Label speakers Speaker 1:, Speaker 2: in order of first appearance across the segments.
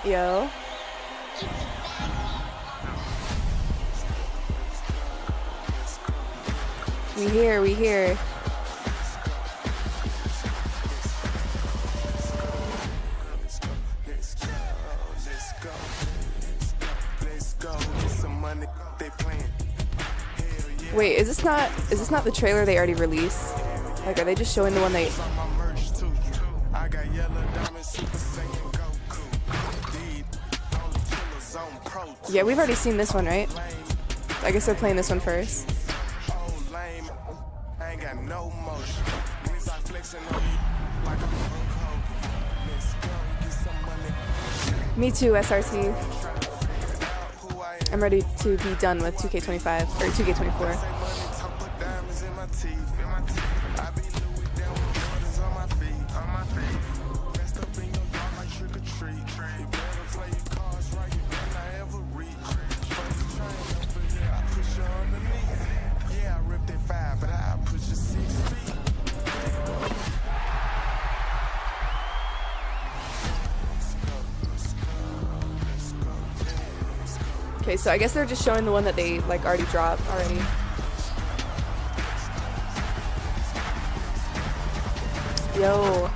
Speaker 1: Yo. We here, we here. Wait, is this not the trailer they already released? Like, are they just showing the one they... Yeah, we've already seen this one, right? I guess they're playing this one first. Me too, SRT. I'm ready to be done with 2K25 or 2K24. Okay, so I guess they're just showing the one that they like already dropped already. Yo.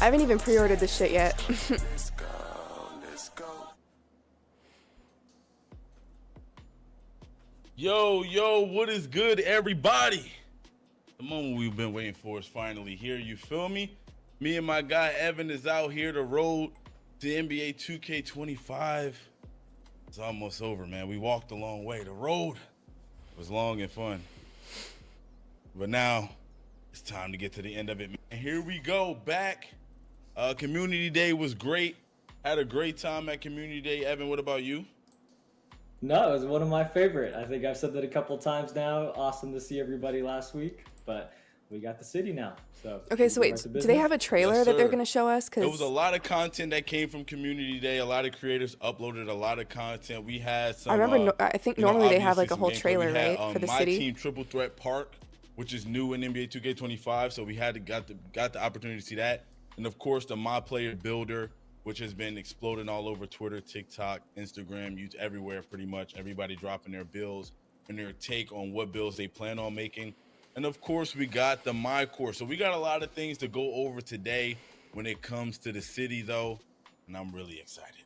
Speaker 1: I haven't even pre-ordered this shit yet.
Speaker 2: Yo, what is good, everybody? The moment we've been waiting for is finally here, you feel me? Me and my guy Evan is out here to road to NBA 2K25. It's almost over, man. We walked a long way. The road was long and fun. But now it's time to get to the end of it, man. And here we go, back. Community Day was great. Had a great time at Community Day. Evan, what about you?
Speaker 3: No, it was one of my favorite. I think I've said that a couple times now. Awesome to see everybody last week, but we got the city now. So
Speaker 1: okay, so wait, do they have a trailer that they're going to show us?
Speaker 2: There was a lot of content that came from Community Day. A lot of creators uploaded a lot of content. We had some.
Speaker 1: I remember. I think normally they have like a whole trailer, right, for the city.
Speaker 2: My team, Triple Threat Park, which is new in NBA 2K25. So we got the opportunity to see that, and of course the My Player Builder, which has been exploding all over Twitter, TikTok, Instagram, YouTube, everywhere pretty much. Everybody dropping their builds and their take on what builds they plan on making. And of course, we got the My Course. So we got a lot of things to go over today when it comes to the city, though. And I'm really excited.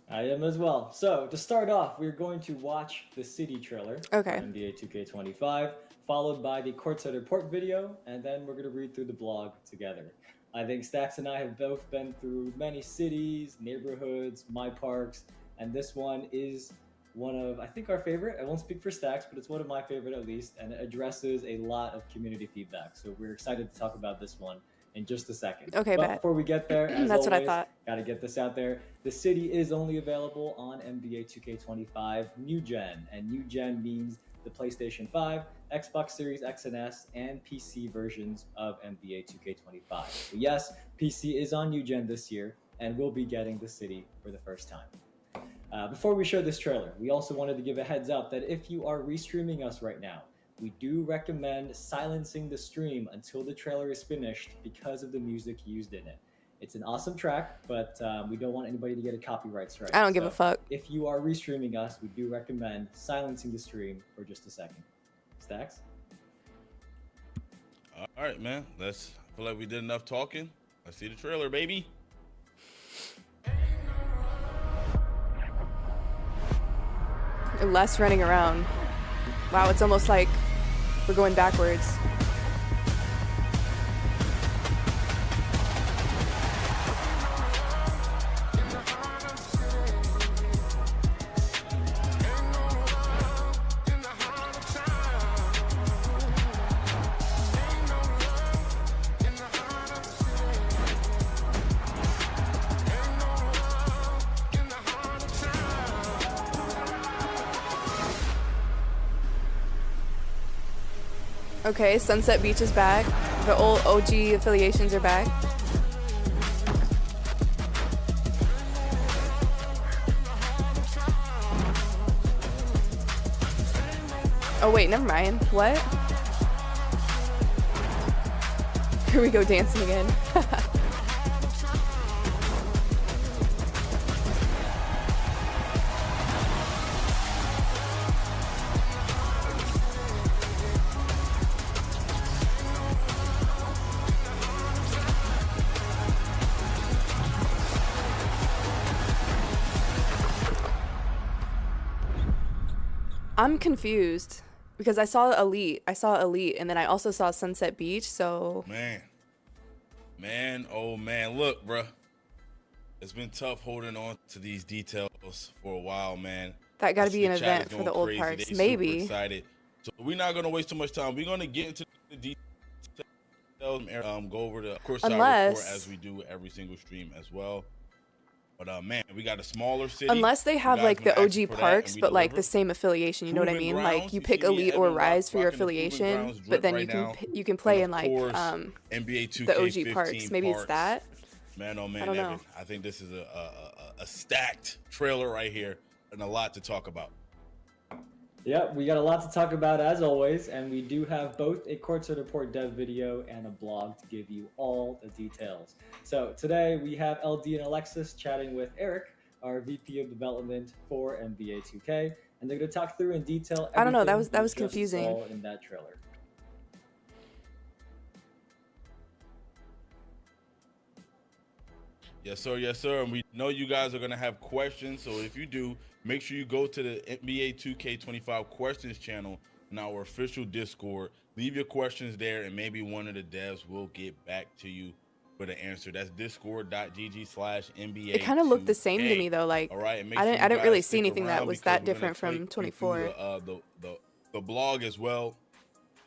Speaker 3: I am as well. So to start off, we're going to watch the city trailer.
Speaker 1: Okay.
Speaker 3: For NBA 2K25, followed by the courtside report video, and then we're going to read through the blog together. I think Stacks and I have both been through many cities, neighborhoods, my parks, and this one is one of, I think, our favorite. I won't speak for Stacks, but it's one of my favorite at least, and it addresses a lot of community feedback. So we're excited to talk about this one in just a second.
Speaker 1: Okay,
Speaker 3: but
Speaker 1: bet.
Speaker 3: Before we get there, as
Speaker 1: that's
Speaker 3: always,
Speaker 1: what I thought.
Speaker 3: Gotta get this out there. The city is only available on NBA 2K25 New Gen, and New Gen means the PlayStation 5, Xbox Series X and S, and PC versions of NBA 2K25. So yes, PC is on New Gen this year, and we'll be getting the city for the first time. Before we show this trailer, we also wanted to give a heads up that if you are restreaming us right now, we do recommend silencing the stream until the trailer is finished because of the music used in it. It's an awesome track, but we don't want anybody to get a copyright strike.
Speaker 1: I don't give a fuck.
Speaker 3: If you are restreaming us, we do recommend silencing the stream for just a second. Stacks?
Speaker 2: All right, man. I feel like we did enough talking. Let's see the trailer, baby.
Speaker 1: Less running around. Wow, it's almost like we're going backwards. Okay, Sunset Beach is back. The old OG affiliations are back. Oh wait, never mind. What? Here we go dancing again. I'm confused because I saw Elite, and then I also saw Sunset Beach, so...
Speaker 2: Man, oh man, look, bruh. It's been tough holding on to these details for a while, man.
Speaker 1: That gotta be an
Speaker 2: The chat
Speaker 1: event
Speaker 2: is
Speaker 1: for the
Speaker 2: going
Speaker 1: old
Speaker 2: crazy.
Speaker 1: parks,
Speaker 2: They
Speaker 1: maybe.
Speaker 2: super excited. So we're not gonna waste too much time. We're gonna get into the details. Go over the courtside report as we do every single stream as well. But man, we got a smaller city.
Speaker 1: Unless they have like the OG parks, but like the same affiliation, you know what I mean? Like you pick Elite or Rise for your affiliation, but then you can play in like
Speaker 2: NBA 2K
Speaker 1: the OG parks. Maybe it's that.
Speaker 2: Man, oh man,
Speaker 1: I don't know.
Speaker 2: Evan, I think this is a stacked trailer right here and a lot to talk about.
Speaker 3: Yeah, we got a lot to talk about as always, and we do have both a Courtside Report dev video and a blog to give you all the details. So today we have LD and Alexis chatting with Eric, our VP of Development for NBA 2K, and they're going to talk through in detail.
Speaker 1: I don't know, that
Speaker 3: everything
Speaker 1: was
Speaker 3: we just
Speaker 1: confusing.
Speaker 3: saw in that trailer.
Speaker 2: Yes, sir. Yes, sir. And we know you guys are going to have questions. So if you do, make sure you go to the NBA 2K25 questions channel in our official Discord. Leave your questions there, and maybe one of the devs will get back to you for the answer. That's discord.gg/NBA.
Speaker 1: It kind of looked the same to me though. Like,
Speaker 2: all right,
Speaker 1: I didn't really see anything that was that different from 24.
Speaker 2: The blog as well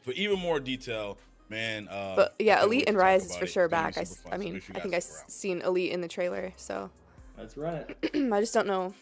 Speaker 2: for even more detail. Man,
Speaker 1: but yeah, Elite and Rise is for sure back. I
Speaker 2: I
Speaker 1: think I seen Elite in the trailer, so
Speaker 3: let's run it.
Speaker 1: I just don't know.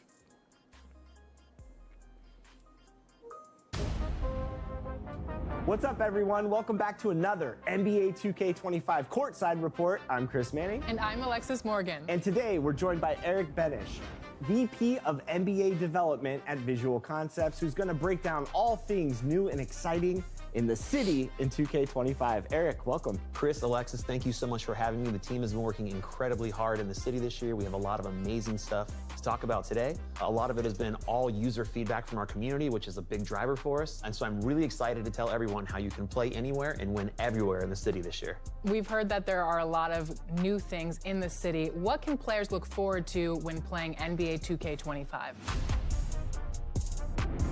Speaker 4: What's up, everyone? Welcome back to another NBA 2K25 Courtside Report. I'm Chris Manning.
Speaker 5: And I'm Alexis Morgan.
Speaker 4: And today we're joined by Eric Benish, VP of NBA Development at Visual Concepts, who's going to break down all things new and exciting in the city in 2K25. Eric, welcome.
Speaker 6: Chris, Alexis, thank you so much for having me. The team has been working incredibly hard in the city this year. We have a lot of amazing stuff to talk about today. A lot of it has been all user feedback from our community, which is a big driver for us. And so I'm really excited to tell everyone how you can play anywhere and win everywhere in the city this year.
Speaker 5: We've heard that there are a lot of new things in the city. What can players look forward to when playing NBA 2K25?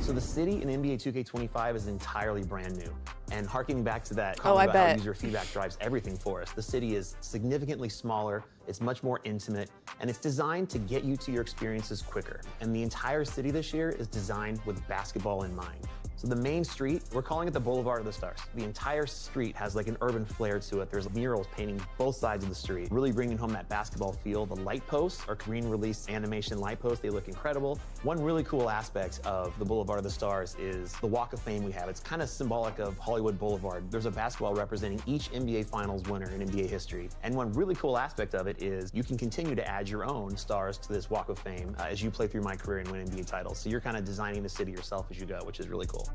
Speaker 6: So the city in NBA 2K25 is entirely brand new. And harkening back to that
Speaker 1: I
Speaker 6: comment about how
Speaker 1: bet.
Speaker 6: user feedback drives everything for us, the city is significantly smaller, it's much more intimate, and it's designed to get you to your experiences quicker. And the entire city this year is designed with basketball in mind. So the main street, we're calling it the Boulevard of the Stars. The entire street has like an urban flair to it. There's murals painting both sides of the street, really bringing home that basketball feel. The light posts are green release animation light posts. They look incredible. One really cool aspect of the Boulevard of the Stars is the Walk of Fame we have. It's kind of symbolic of Hollywood Boulevard. There's a basketball representing each NBA Finals winner in NBA history. And one really cool aspect of it is you can continue to add your own stars to this Walk of Fame as you play through my career and win NBA titles. So you're kind of designing the city yourself as you go, which is really cool.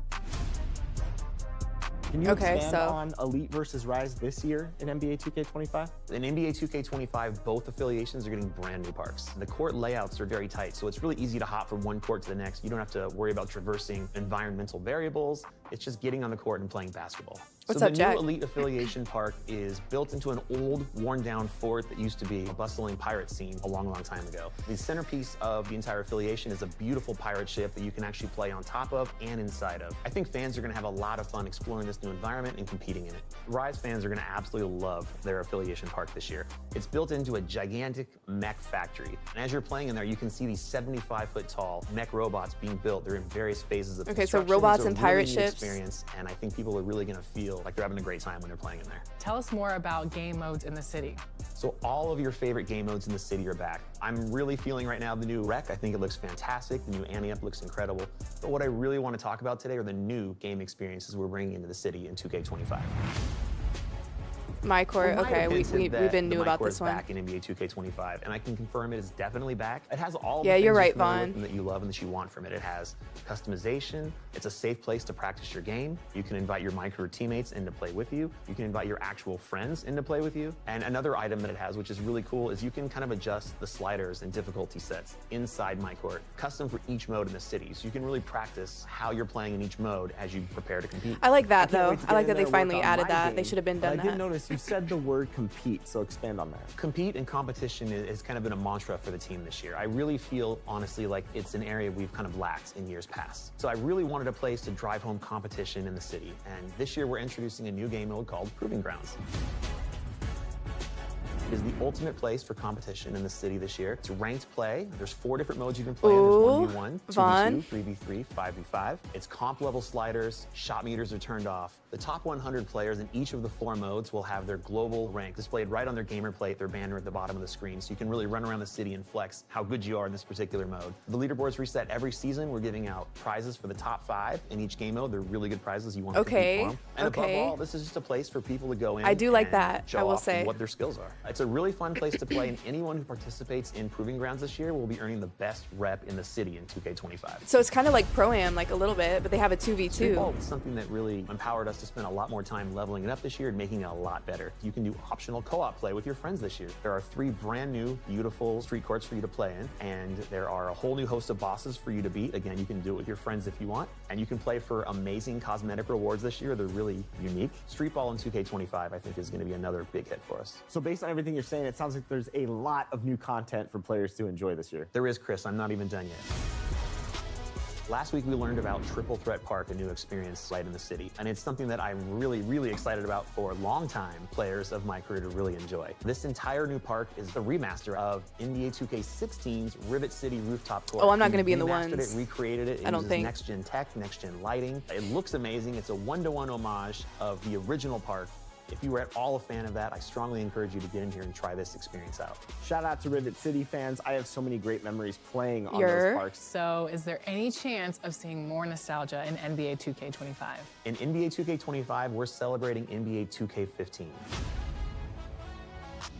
Speaker 4: Can you expand on Elite versus Rise this year in NBA 2K25?
Speaker 6: In NBA 2K25, both affiliations are getting brand new parks. The court layouts are very tight, so it's really easy to hop from one court to the next. You don't have to worry about traversing environmental variables. It's just getting on the court and playing basketball.
Speaker 1: What's
Speaker 6: so
Speaker 1: up,
Speaker 6: the
Speaker 1: Jack?
Speaker 6: new Elite affiliation park is built into an old, worn-down fort that used to be a bustling pirate scene a long, long time ago. The centerpiece of the entire affiliation is a beautiful pirate ship that you can actually play on top of and inside of. I think fans are going to have a lot of fun exploring this new environment and competing in it. Rise fans are going to absolutely love their affiliation park this year. It's built into a gigantic mech factory, and as you're playing in there, you can see these 75-foot-tall mech robots being built. They're in various phases of construction.
Speaker 1: So robots
Speaker 6: It's a
Speaker 1: and pirate
Speaker 6: really neat
Speaker 1: ships.
Speaker 6: experience, and I think people are really going to feel like they're having a great time when they're playing in there.
Speaker 5: Tell us more about game modes in the city.
Speaker 6: So all of your favorite game modes in the city are back. I'm really feeling right now the new Rec. I think it looks fantastic. The new Ante-Up looks incredible. But what I really want to talk about today are the new game experiences we're bringing into the city in 2K25.
Speaker 1: My court. Okay, we've been new about this one.
Speaker 6: Back in NBA 2K25, and I can confirm it is definitely back. It has all
Speaker 1: yeah,
Speaker 6: the
Speaker 1: you're
Speaker 6: things
Speaker 1: right,
Speaker 6: you're familiar
Speaker 1: Vaughn.
Speaker 6: with and that you love and that you want from it. It has customization. It's a safe place to practice your game. You can invite your MyCareer teammates in to play with you. You can invite your actual friends in to play with you. And another item that it has, which is really cool, is you can kind of adjust the sliders and difficulty sets inside MyCourt, custom for each mode in the city. So you can really practice how you're playing in each mode as you prepare to compete.
Speaker 1: I like that,
Speaker 4: I can't
Speaker 1: though.
Speaker 4: wait to
Speaker 1: I like
Speaker 4: get
Speaker 1: that
Speaker 4: in
Speaker 1: they
Speaker 4: there
Speaker 1: finally
Speaker 4: and work on
Speaker 1: added
Speaker 4: my
Speaker 1: that.
Speaker 4: game.
Speaker 1: They should have been done
Speaker 4: But I did
Speaker 1: that.
Speaker 4: notice you said the word compete, so expand on that.
Speaker 6: Compete and competition has kind of been a mantra for the team this year. I really feel, honestly, like it's an area we've kind of lacked in years past. So I really wanted a place to drive home competition in the city. And this year we're introducing a new game mode called Proving Grounds. It is the ultimate place for competition in the city this year. It's ranked play. There's 4 different modes you can play in. There's 1v1, 2v2, 3v3, 5v5. It's comp level sliders. Shot meters are turned off. The top 100 players in each of the 4 modes will have their global rank displayed right on their gamer plate, their banner at the bottom of the screen, so you can really run around the city and flex how good you are in this particular mode. The leaderboards reset every season. We're giving out prizes for the top 5 in each game mode. They're really good prizes. You want to compete for them. And above all, this is just a place for people to go in.
Speaker 1: I do like
Speaker 6: and
Speaker 1: that,
Speaker 6: show
Speaker 1: I will
Speaker 6: off
Speaker 1: say.
Speaker 6: what their skills are. It's a really fun place to play, and anyone who participates in Proving Grounds this year will be earning the best rep in the city in 2K25.
Speaker 1: So it's kind of like Pro-Am, like a little bit, but they have a 2v2.
Speaker 6: Well, it's something that really empowered us to spend a lot more time leveling it up this year and making it a lot better. You can do optional co-op play with your friends this year. There are 3 brand new, beautiful street courts for you to play in, and there are a whole new host of bosses for you to beat. Again, you can do it with your friends if you want, and you can play for amazing cosmetic rewards this year. They're really unique. Street Ball in 2K25, I think, is going to be another big hit for us.
Speaker 4: So based on everything you're saying, it sounds like there's a lot of new content for players to enjoy this year.
Speaker 6: There is, Chris. I'm not even done yet. Last week, we learned about Triple Threat Park, a new experience right in the city. And it's something that I'm really, really excited about for longtime players of MyCareer to really enjoy. This entire new park is the remaster of NBA 2K16's Rivet City Rooftop Court.
Speaker 1: Oh, I'm not going to be in the
Speaker 6: Remastered
Speaker 1: ones.
Speaker 6: It, recreated it. It
Speaker 1: I don't
Speaker 6: uses
Speaker 1: think.
Speaker 6: next-gen tech, next-gen lighting. It looks amazing. It's a one-to-one homage of the original park. If you were at all a fan of that, I strongly encourage you to get in here and try this experience out.
Speaker 4: Shout out to Rivet City fans. I have so many great memories playing on those parks.
Speaker 5: So is there any chance of seeing more nostalgia in NBA 2K25?
Speaker 6: In NBA 2K25, we're celebrating NBA 2K15.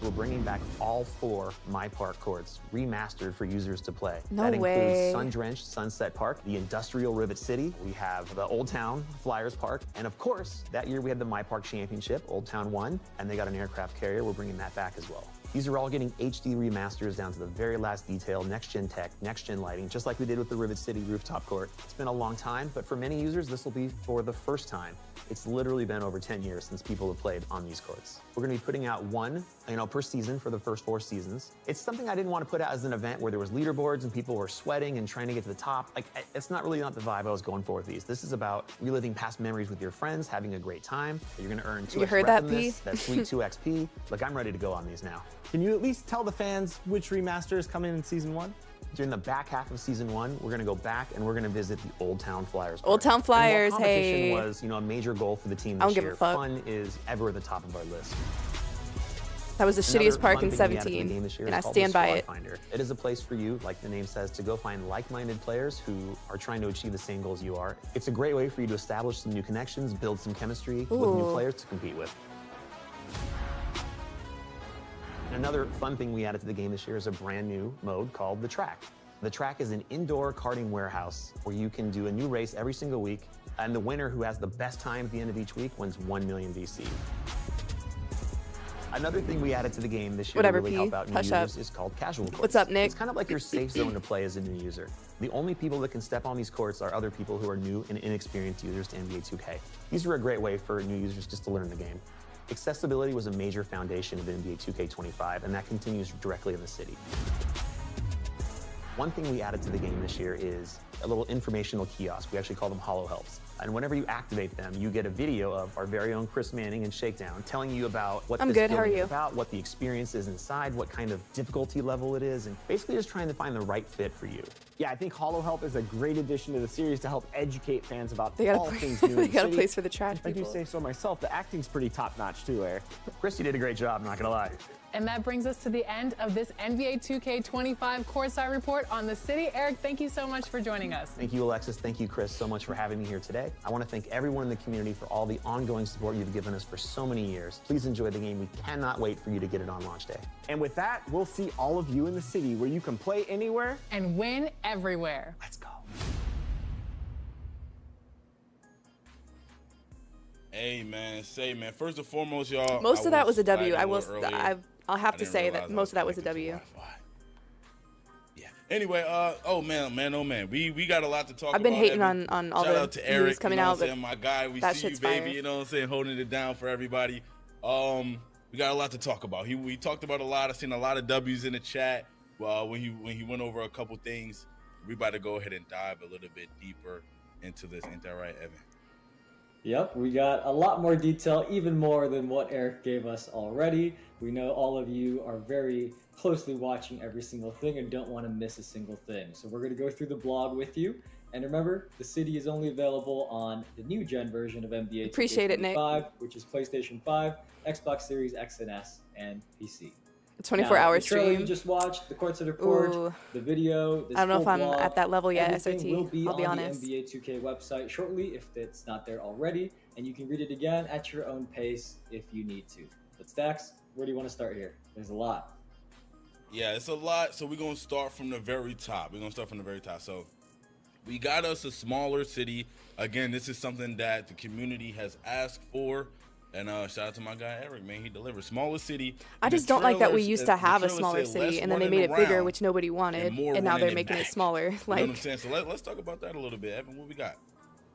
Speaker 6: We're bringing back all 4 My Park courts, remastered for users to play.
Speaker 1: No
Speaker 6: that
Speaker 1: way.
Speaker 6: includes Sun-Drenched Sunset Park, the Industrial Rivet City. We have the Old Town Flyers Park. And of course, that year we had the My Park Championship. Old Town won, and they got an aircraft carrier. We're bringing that back as well. These are all getting HD remasters down to the very last detail, next-gen tech, next-gen lighting, just like we did with the Rivet City Rooftop Court. It's been a long time, but for many users, this will be for the first time. It's literally been over 10 years since people have played on these courts. We're gonna be putting out one, per season for the first 4 seasons. It's something I didn't want to put out as an event where there was leaderboards and people were sweating and trying to get to the top. It's not really the vibe I was going for with these. This is about reliving past memories with your friends, having a great time. You're gonna earn 2x
Speaker 1: You heard
Speaker 6: rep
Speaker 1: that,
Speaker 6: in this. That's sweet 2 XP. Look, I'm ready to go on these now.
Speaker 4: Can you at least tell the fans which remaster is coming in season 1?
Speaker 6: During the back half of season 1, we're going to go back and we're going to visit the Old Town Flyers Park.
Speaker 1: Old Town Flyers,
Speaker 6: and while competition
Speaker 1: hey.
Speaker 6: was, a major goal for the team
Speaker 1: I don't
Speaker 6: this
Speaker 1: give a
Speaker 6: year.
Speaker 1: fuck.
Speaker 6: Fun is ever at the top of our list.
Speaker 1: That was the
Speaker 6: Another
Speaker 1: shittiest park
Speaker 6: fun
Speaker 1: in
Speaker 6: thing we added to the
Speaker 1: 17,
Speaker 6: game this year
Speaker 1: and
Speaker 6: is
Speaker 1: I
Speaker 6: called
Speaker 1: stand
Speaker 6: the
Speaker 1: by
Speaker 6: Squad
Speaker 1: it.
Speaker 6: Finder. It is a place for you, like the name says, to go find like-minded players who are trying to achieve the same goals you are. It's a great way for you to establish some new connections, build some chemistry with new
Speaker 1: Ooh.
Speaker 6: players to compete with. Another fun thing we added to the game this year is a brand new mode called The Track. The Track is an indoor karting warehouse where you can do a new race every single week, and the winner who has the best time at the end of each week wins 1 million VC. Another thing we added to the game this year
Speaker 1: Whatever,
Speaker 6: to really
Speaker 1: P.
Speaker 6: help out new
Speaker 1: Hush up.
Speaker 6: users is called Casual Courts.
Speaker 1: What's up, Nick?
Speaker 6: It's kind of like your safe zone to play as a new user. The only people that can step on these courts are other people who are new and inexperienced users to NBA 2K. These are a great way for new users just to learn the game. Accessibility was a major foundation of NBA 2K25, and that continues directly in the city. One thing we added to the game this year is a little informational kiosk. We actually call them Holo Helps. And whenever you activate them, you get a video of our very own Chris Manning and Shakedown telling you about what
Speaker 1: I'm
Speaker 6: this
Speaker 1: good, how are
Speaker 6: building
Speaker 1: you?
Speaker 6: is about, what the experience is inside, what kind of difficulty level it is, and basically just trying to find the right fit for you.
Speaker 4: Yeah, I think Holo Help is a great addition to the series to help educate fans about
Speaker 1: They got
Speaker 4: all
Speaker 1: a
Speaker 4: things
Speaker 1: place,
Speaker 4: new in
Speaker 1: they
Speaker 4: the
Speaker 1: got a
Speaker 4: city.
Speaker 1: place for the trash
Speaker 4: If I do
Speaker 1: people.
Speaker 4: say so myself, the acting's pretty top-notch too, Eric.
Speaker 6: Chris, you did a great job, not gonna lie.
Speaker 5: And that brings us to the end of this NBA 2K25 Courtside Report on the city. Eric, thank you so much for joining us.
Speaker 6: Thank you, Alexis. Thank you, Chris, so much for having me here today. day. I want to thank everyone in the community for all the ongoing support you've given us for so many years. Please enjoy the game. We cannot wait for you to get it on launch day.
Speaker 4: And with that, we'll see all of you in the city where you can play anywhere
Speaker 5: and win everywhere.
Speaker 4: Let's go.
Speaker 2: Hey man, first and foremost, y'all.
Speaker 1: Most of that was a W.
Speaker 2: I'll
Speaker 1: have to say that most of that was a W.
Speaker 2: Yeah. Anyway, oh man, we got a lot to talk about.
Speaker 1: I've been hating on all
Speaker 2: Shout out
Speaker 1: the
Speaker 2: to Eric,
Speaker 1: news coming
Speaker 2: you know
Speaker 1: out,
Speaker 2: what I'm
Speaker 1: but
Speaker 2: saying? My guy, we
Speaker 1: that
Speaker 2: see you,
Speaker 1: shit's
Speaker 2: baby.
Speaker 1: fire.
Speaker 2: You know what I'm saying? Holding it down for everybody. We got a lot to talk about. We talked about a lot. I've seen a lot of W's in the chat. When he went over a couple things, we about to go ahead and dive a little bit deeper into this. Ain't that right, Evan?
Speaker 3: Yep, we got a lot more detail, even more than what Eric gave us already. We know all of you are very closely watching every single thing and don't want to miss a single thing. So we're going to go through the blog with you. And remember, the city is only available on the new gen version of NBA
Speaker 1: Appreciate it, Nick.
Speaker 3: 2K25, which is PlayStation 5, Xbox Series X and S, and PC.
Speaker 1: 24-hour
Speaker 3: The trailer
Speaker 1: stream.
Speaker 3: you just watched, the courtside report,
Speaker 1: Ooh.
Speaker 3: the video.
Speaker 1: I don't know if I'm
Speaker 3: blog,
Speaker 1: at that level yet,
Speaker 3: everything
Speaker 1: SRT.
Speaker 3: will be
Speaker 1: I'll be
Speaker 3: on
Speaker 1: honest.
Speaker 3: the NBA 2K website shortly if it's not there already, and you can read it again at your own pace if you need to. But Stacks, where do you want to start here? There's a lot.
Speaker 2: Yeah, it's a lot. So we're gonna start from the very top. So we got us a smaller city. Again, this is something that the community has asked for. And shout out to my guy Eric, man, he delivered. Smaller city.
Speaker 1: I just don't like that we used to have a smaller city and then they made it bigger, which nobody wanted, and now they're making it smaller.
Speaker 2: You know what I'm saying? So let's talk about that a little bit. Evan, what we got?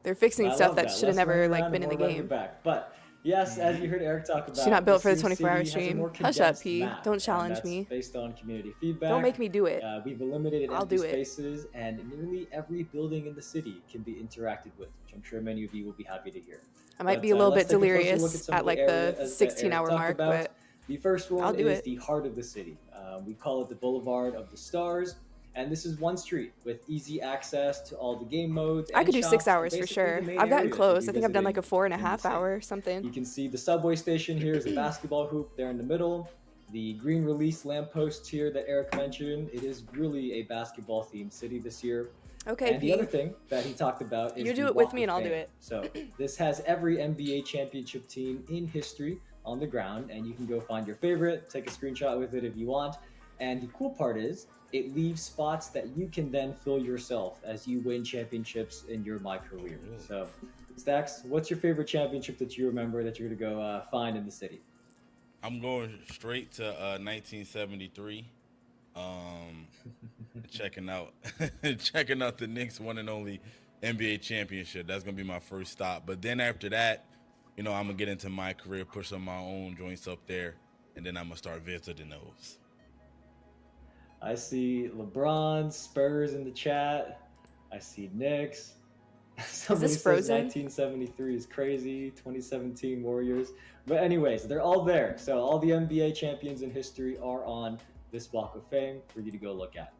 Speaker 1: They're fixing
Speaker 3: I
Speaker 1: stuff
Speaker 3: love
Speaker 1: that should have
Speaker 3: Less
Speaker 1: never
Speaker 3: running around
Speaker 1: been in
Speaker 3: and
Speaker 1: the
Speaker 3: more running
Speaker 1: game.
Speaker 3: back. But yes, as you heard Eric talk about,
Speaker 1: She's not built for the
Speaker 3: Sioux
Speaker 1: 24-hour
Speaker 3: City has a
Speaker 1: stream.
Speaker 3: more
Speaker 1: Hush up,
Speaker 3: condensed
Speaker 1: P.
Speaker 3: map,
Speaker 1: Don't
Speaker 3: and
Speaker 1: challenge
Speaker 3: that's
Speaker 1: me.
Speaker 3: Based on community feedback.
Speaker 1: Don't make me do it.
Speaker 3: We've eliminated
Speaker 1: I'll
Speaker 3: empty
Speaker 1: do it.
Speaker 3: spaces, and nearly every building in the city can be interacted with, which I'm sure many of you will be happy to hear.
Speaker 1: I might
Speaker 3: But,
Speaker 1: be a little
Speaker 3: let's
Speaker 1: bit
Speaker 3: take a closer look
Speaker 1: delirious
Speaker 3: some
Speaker 1: at
Speaker 3: of
Speaker 1: like
Speaker 3: areas
Speaker 1: the
Speaker 3: that Eric
Speaker 1: 16-hour
Speaker 3: talked
Speaker 1: mark,
Speaker 3: about.
Speaker 1: but
Speaker 3: The first
Speaker 1: I'll
Speaker 3: one
Speaker 1: do
Speaker 3: is
Speaker 1: it.
Speaker 3: the heart of the city. We call it the Boulevard of the Stars, and this is one street with easy access to all the game modes.
Speaker 1: I
Speaker 3: and
Speaker 1: could do 6
Speaker 3: shops, and
Speaker 1: hours for
Speaker 3: basically
Speaker 1: sure.
Speaker 3: the main
Speaker 1: I've gotten
Speaker 3: areas
Speaker 1: close.
Speaker 3: you'll
Speaker 1: I
Speaker 3: be
Speaker 1: think I've done like a
Speaker 3: visiting in the
Speaker 1: 4.5
Speaker 3: city.
Speaker 1: hour or something.
Speaker 3: You can see the subway station here is a basketball hoop there in the middle. The green release lamppost here that Eric mentioned, it is really a basketball themed city this year.
Speaker 1: Okay,
Speaker 3: And the
Speaker 1: P.
Speaker 3: other thing that he talked about is
Speaker 1: You do
Speaker 3: the
Speaker 1: it with
Speaker 3: Walk
Speaker 1: me
Speaker 3: of
Speaker 1: and I'll do
Speaker 3: Fame.
Speaker 1: it.
Speaker 3: So this has every NBA championship team in history on the ground, and you can go find your favorite, take a screenshot with it if you want. And the cool part is it leaves spots that you can then fill yourself as you win championships in your My Career. So Stacks, what's your favorite championship that you remember that you're going to go find in the city?
Speaker 2: I'm going straight to 1973. Checking out the Knicks' one and only NBA championship. That's gonna be my first stop. But then after that, I'm gonna get into My Career, push some of my own joints up there, and then I'm gonna start visiting those.
Speaker 3: I see LeBron, Spurs in the chat. I see Knicks. Somebody says
Speaker 1: Frozen?
Speaker 3: 1973 is crazy. 2017 Warriors. But anyways, they're all there. So all the NBA champions in history are on this Walk of Fame for you to go look at.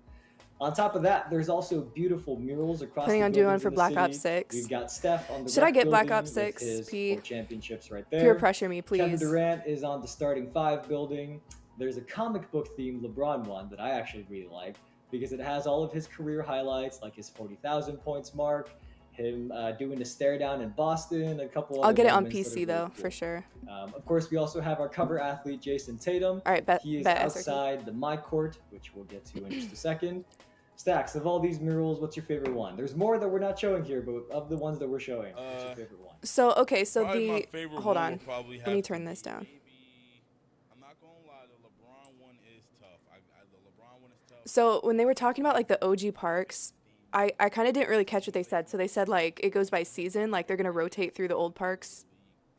Speaker 3: On top of that, there's also beautiful murals across
Speaker 1: Planning
Speaker 3: the
Speaker 1: on doing one
Speaker 3: buildings
Speaker 1: for
Speaker 3: in the
Speaker 1: Black Ops
Speaker 3: city.
Speaker 1: 6.
Speaker 3: We've got Steph on the
Speaker 1: Should I
Speaker 3: rec
Speaker 1: get Black
Speaker 3: building
Speaker 1: Ops
Speaker 3: with
Speaker 1: 6,
Speaker 3: his
Speaker 1: P?
Speaker 3: 4 championships right there.
Speaker 1: Peer pressure me,
Speaker 3: Kevin
Speaker 1: please.
Speaker 3: Durant is on the starting 5 building. There's a comic book themed LeBron one that I actually really like because it has all of his career highlights, like his 40,000 points mark, him doing a stare down in Boston, a couple other
Speaker 1: I'll get it on
Speaker 3: moments that are
Speaker 1: PC
Speaker 3: really
Speaker 1: though,
Speaker 3: cool.
Speaker 1: for sure.
Speaker 3: Of course, we also have our cover athlete, Jason Tatum.
Speaker 1: All right, bet
Speaker 3: He is
Speaker 1: SRT.
Speaker 3: outside the My Court, which we'll get to in just a second. Stacks, of all these murals, what's your favorite one? There's more that we're not showing here, but of the ones that we're showing, what's your favorite one?
Speaker 1: So okay, so
Speaker 2: Probably my
Speaker 1: the
Speaker 2: favorite
Speaker 1: hold
Speaker 2: one
Speaker 1: on.
Speaker 2: would probably
Speaker 1: Let me
Speaker 2: have
Speaker 1: turn
Speaker 2: to
Speaker 1: this
Speaker 2: be
Speaker 1: down.
Speaker 2: maybe- I'm not gonna lie, the LeBron one is tough. The LeBron one is tough.
Speaker 1: So when they were talking about like the OG parks, I kind of didn't really catch what they said. So they said like it goes by season, like they're gonna rotate through the old parks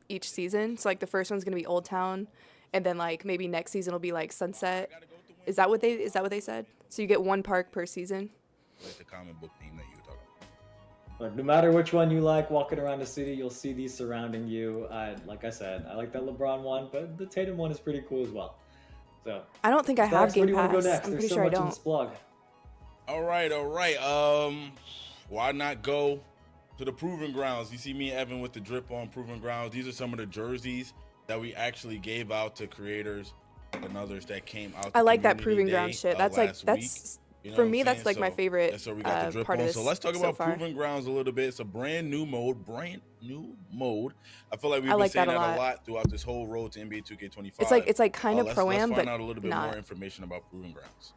Speaker 1: each season. So like the first one's gonna be Old Town, and then like maybe next season will be like Sunset. Is that what they said? So you get one park per season?
Speaker 2: Like the comic book theme that you were talking about.
Speaker 3: But no matter which one you like, walking around the city, you'll see these surrounding you. Like I said, I like that LeBron one, but the Tatum one is pretty cool as well. So
Speaker 1: I don't think I have
Speaker 3: Stacks, where do
Speaker 1: Game
Speaker 3: you want to
Speaker 1: Pass.
Speaker 3: go next?
Speaker 1: I'm
Speaker 3: There's
Speaker 1: pretty
Speaker 3: so
Speaker 1: sure I
Speaker 3: much in
Speaker 1: don't.
Speaker 3: this blog.
Speaker 2: All right. Why not go to the Proving Grounds? You see me and Evan with the drip on Proving Grounds. These are some of the jerseys that we actually gave out to creators and others that came out.
Speaker 1: I
Speaker 2: to
Speaker 1: like that
Speaker 2: Community
Speaker 1: Proving
Speaker 2: Day,
Speaker 1: Ground shit.
Speaker 2: last week. You know
Speaker 1: For
Speaker 2: what I'm
Speaker 1: me, that's
Speaker 2: saying?
Speaker 1: like my
Speaker 2: So
Speaker 1: favorite
Speaker 2: that's what we got the drip
Speaker 1: part
Speaker 2: on.
Speaker 1: of
Speaker 2: So
Speaker 1: this
Speaker 2: let's talk
Speaker 1: so
Speaker 2: about
Speaker 1: far.
Speaker 2: Proving Grounds a little bit. It's a brand new mode. I feel like we've
Speaker 1: I
Speaker 2: been
Speaker 1: like
Speaker 2: saying
Speaker 1: that a
Speaker 2: that a
Speaker 1: lot.
Speaker 2: lot throughout this whole road to NBA 2K25.
Speaker 1: It's like kind of
Speaker 2: let's
Speaker 1: pro-am,
Speaker 2: find
Speaker 1: but
Speaker 2: out a little bit
Speaker 1: not.
Speaker 2: more information about Proving Grounds.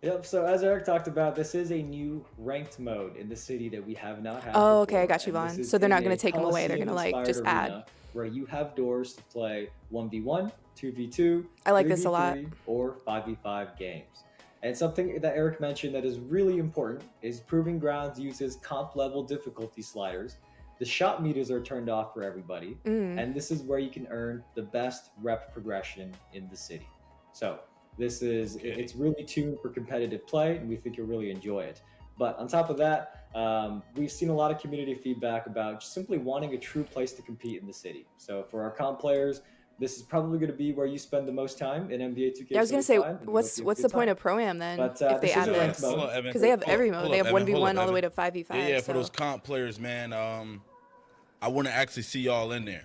Speaker 3: Yep. So as Eric talked about, this is a new ranked mode in the city that we have not had.
Speaker 1: Oh, okay, I
Speaker 3: before,
Speaker 1: got you,
Speaker 3: and this
Speaker 1: Vaughn.
Speaker 3: is
Speaker 1: So they're not
Speaker 3: in
Speaker 1: gonna
Speaker 3: a
Speaker 1: take them away. They're gonna like just
Speaker 3: Coliseum-inspired
Speaker 1: add.
Speaker 3: arena where you have doors to play 1v1, 2v2,
Speaker 1: I like this a
Speaker 3: 3v3,
Speaker 1: lot.
Speaker 3: or 5v5 games. And something that Eric mentioned that is really important is Proving Grounds uses comp level difficulty sliders. The shot meters are turned off for everybody, and this is where you can earn the best rep progression in the city. So this is it's really tuned for competitive play, and we think you'll really enjoy it. But on top of that, we've seen a lot of community feedback about just simply wanting a true place to compete in the city. So for our comp players, this is probably going to be where you spend the most time in NBA 2K.
Speaker 1: Yeah, I was gonna say, what's the point of pro-am then
Speaker 3: But,
Speaker 1: if they
Speaker 3: this
Speaker 1: add
Speaker 3: is a ranked
Speaker 1: this?
Speaker 3: mode.
Speaker 2: Hold on, Evan.
Speaker 1: Because they have every
Speaker 2: Hold
Speaker 1: mode.
Speaker 2: up,
Speaker 1: They have
Speaker 2: Evan. Hold
Speaker 1: 1v1
Speaker 2: up,
Speaker 1: all the way
Speaker 2: Evan.
Speaker 1: to 5v5.
Speaker 2: Yeah, for
Speaker 1: so.
Speaker 2: those comp players, man. I want to actually see y'all in there.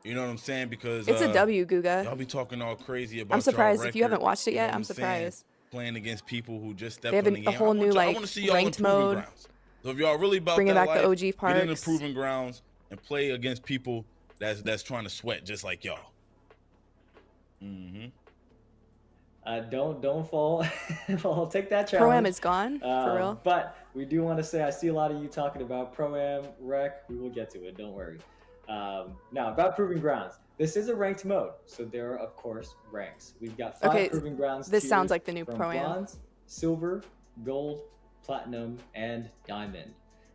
Speaker 2: You know what I'm saying? Because
Speaker 1: It's a W,
Speaker 2: y'all
Speaker 1: Guga.
Speaker 2: be talking all crazy about.
Speaker 1: I'm surprised
Speaker 2: y'all
Speaker 1: if you haven't
Speaker 2: record,
Speaker 1: watched it
Speaker 2: you know
Speaker 1: yet.
Speaker 2: what
Speaker 1: I'm
Speaker 2: saying?
Speaker 1: surprised.
Speaker 2: Playing against people who just stepped
Speaker 1: They have
Speaker 2: on the
Speaker 1: a
Speaker 2: game.
Speaker 1: whole new,
Speaker 2: I
Speaker 1: like,
Speaker 2: want to see y'all in
Speaker 1: ranked
Speaker 2: Proving
Speaker 1: mode.
Speaker 2: Grounds. So if y'all really about
Speaker 1: Bringing
Speaker 2: that
Speaker 1: back the
Speaker 2: life,
Speaker 1: OG
Speaker 2: get into
Speaker 1: parks.
Speaker 2: Proving Grounds and play against people that's trying to sweat just like y'all. Mm-hmm.
Speaker 3: Don't fall. Well, take that challenge.
Speaker 1: Pro-am is gone, for real.
Speaker 3: But we do want to say I see a lot of you talking about Pro-am, Rec. We will get to it. Don't worry. Now about Proving Grounds. This is a ranked mode, so there are of course ranks. We've got 5
Speaker 1: Okay,
Speaker 3: Proving Grounds.
Speaker 1: this
Speaker 3: tiers
Speaker 1: sounds like the new
Speaker 3: from
Speaker 1: Pro-am.
Speaker 3: bronze, silver, gold, platinum, and diamond.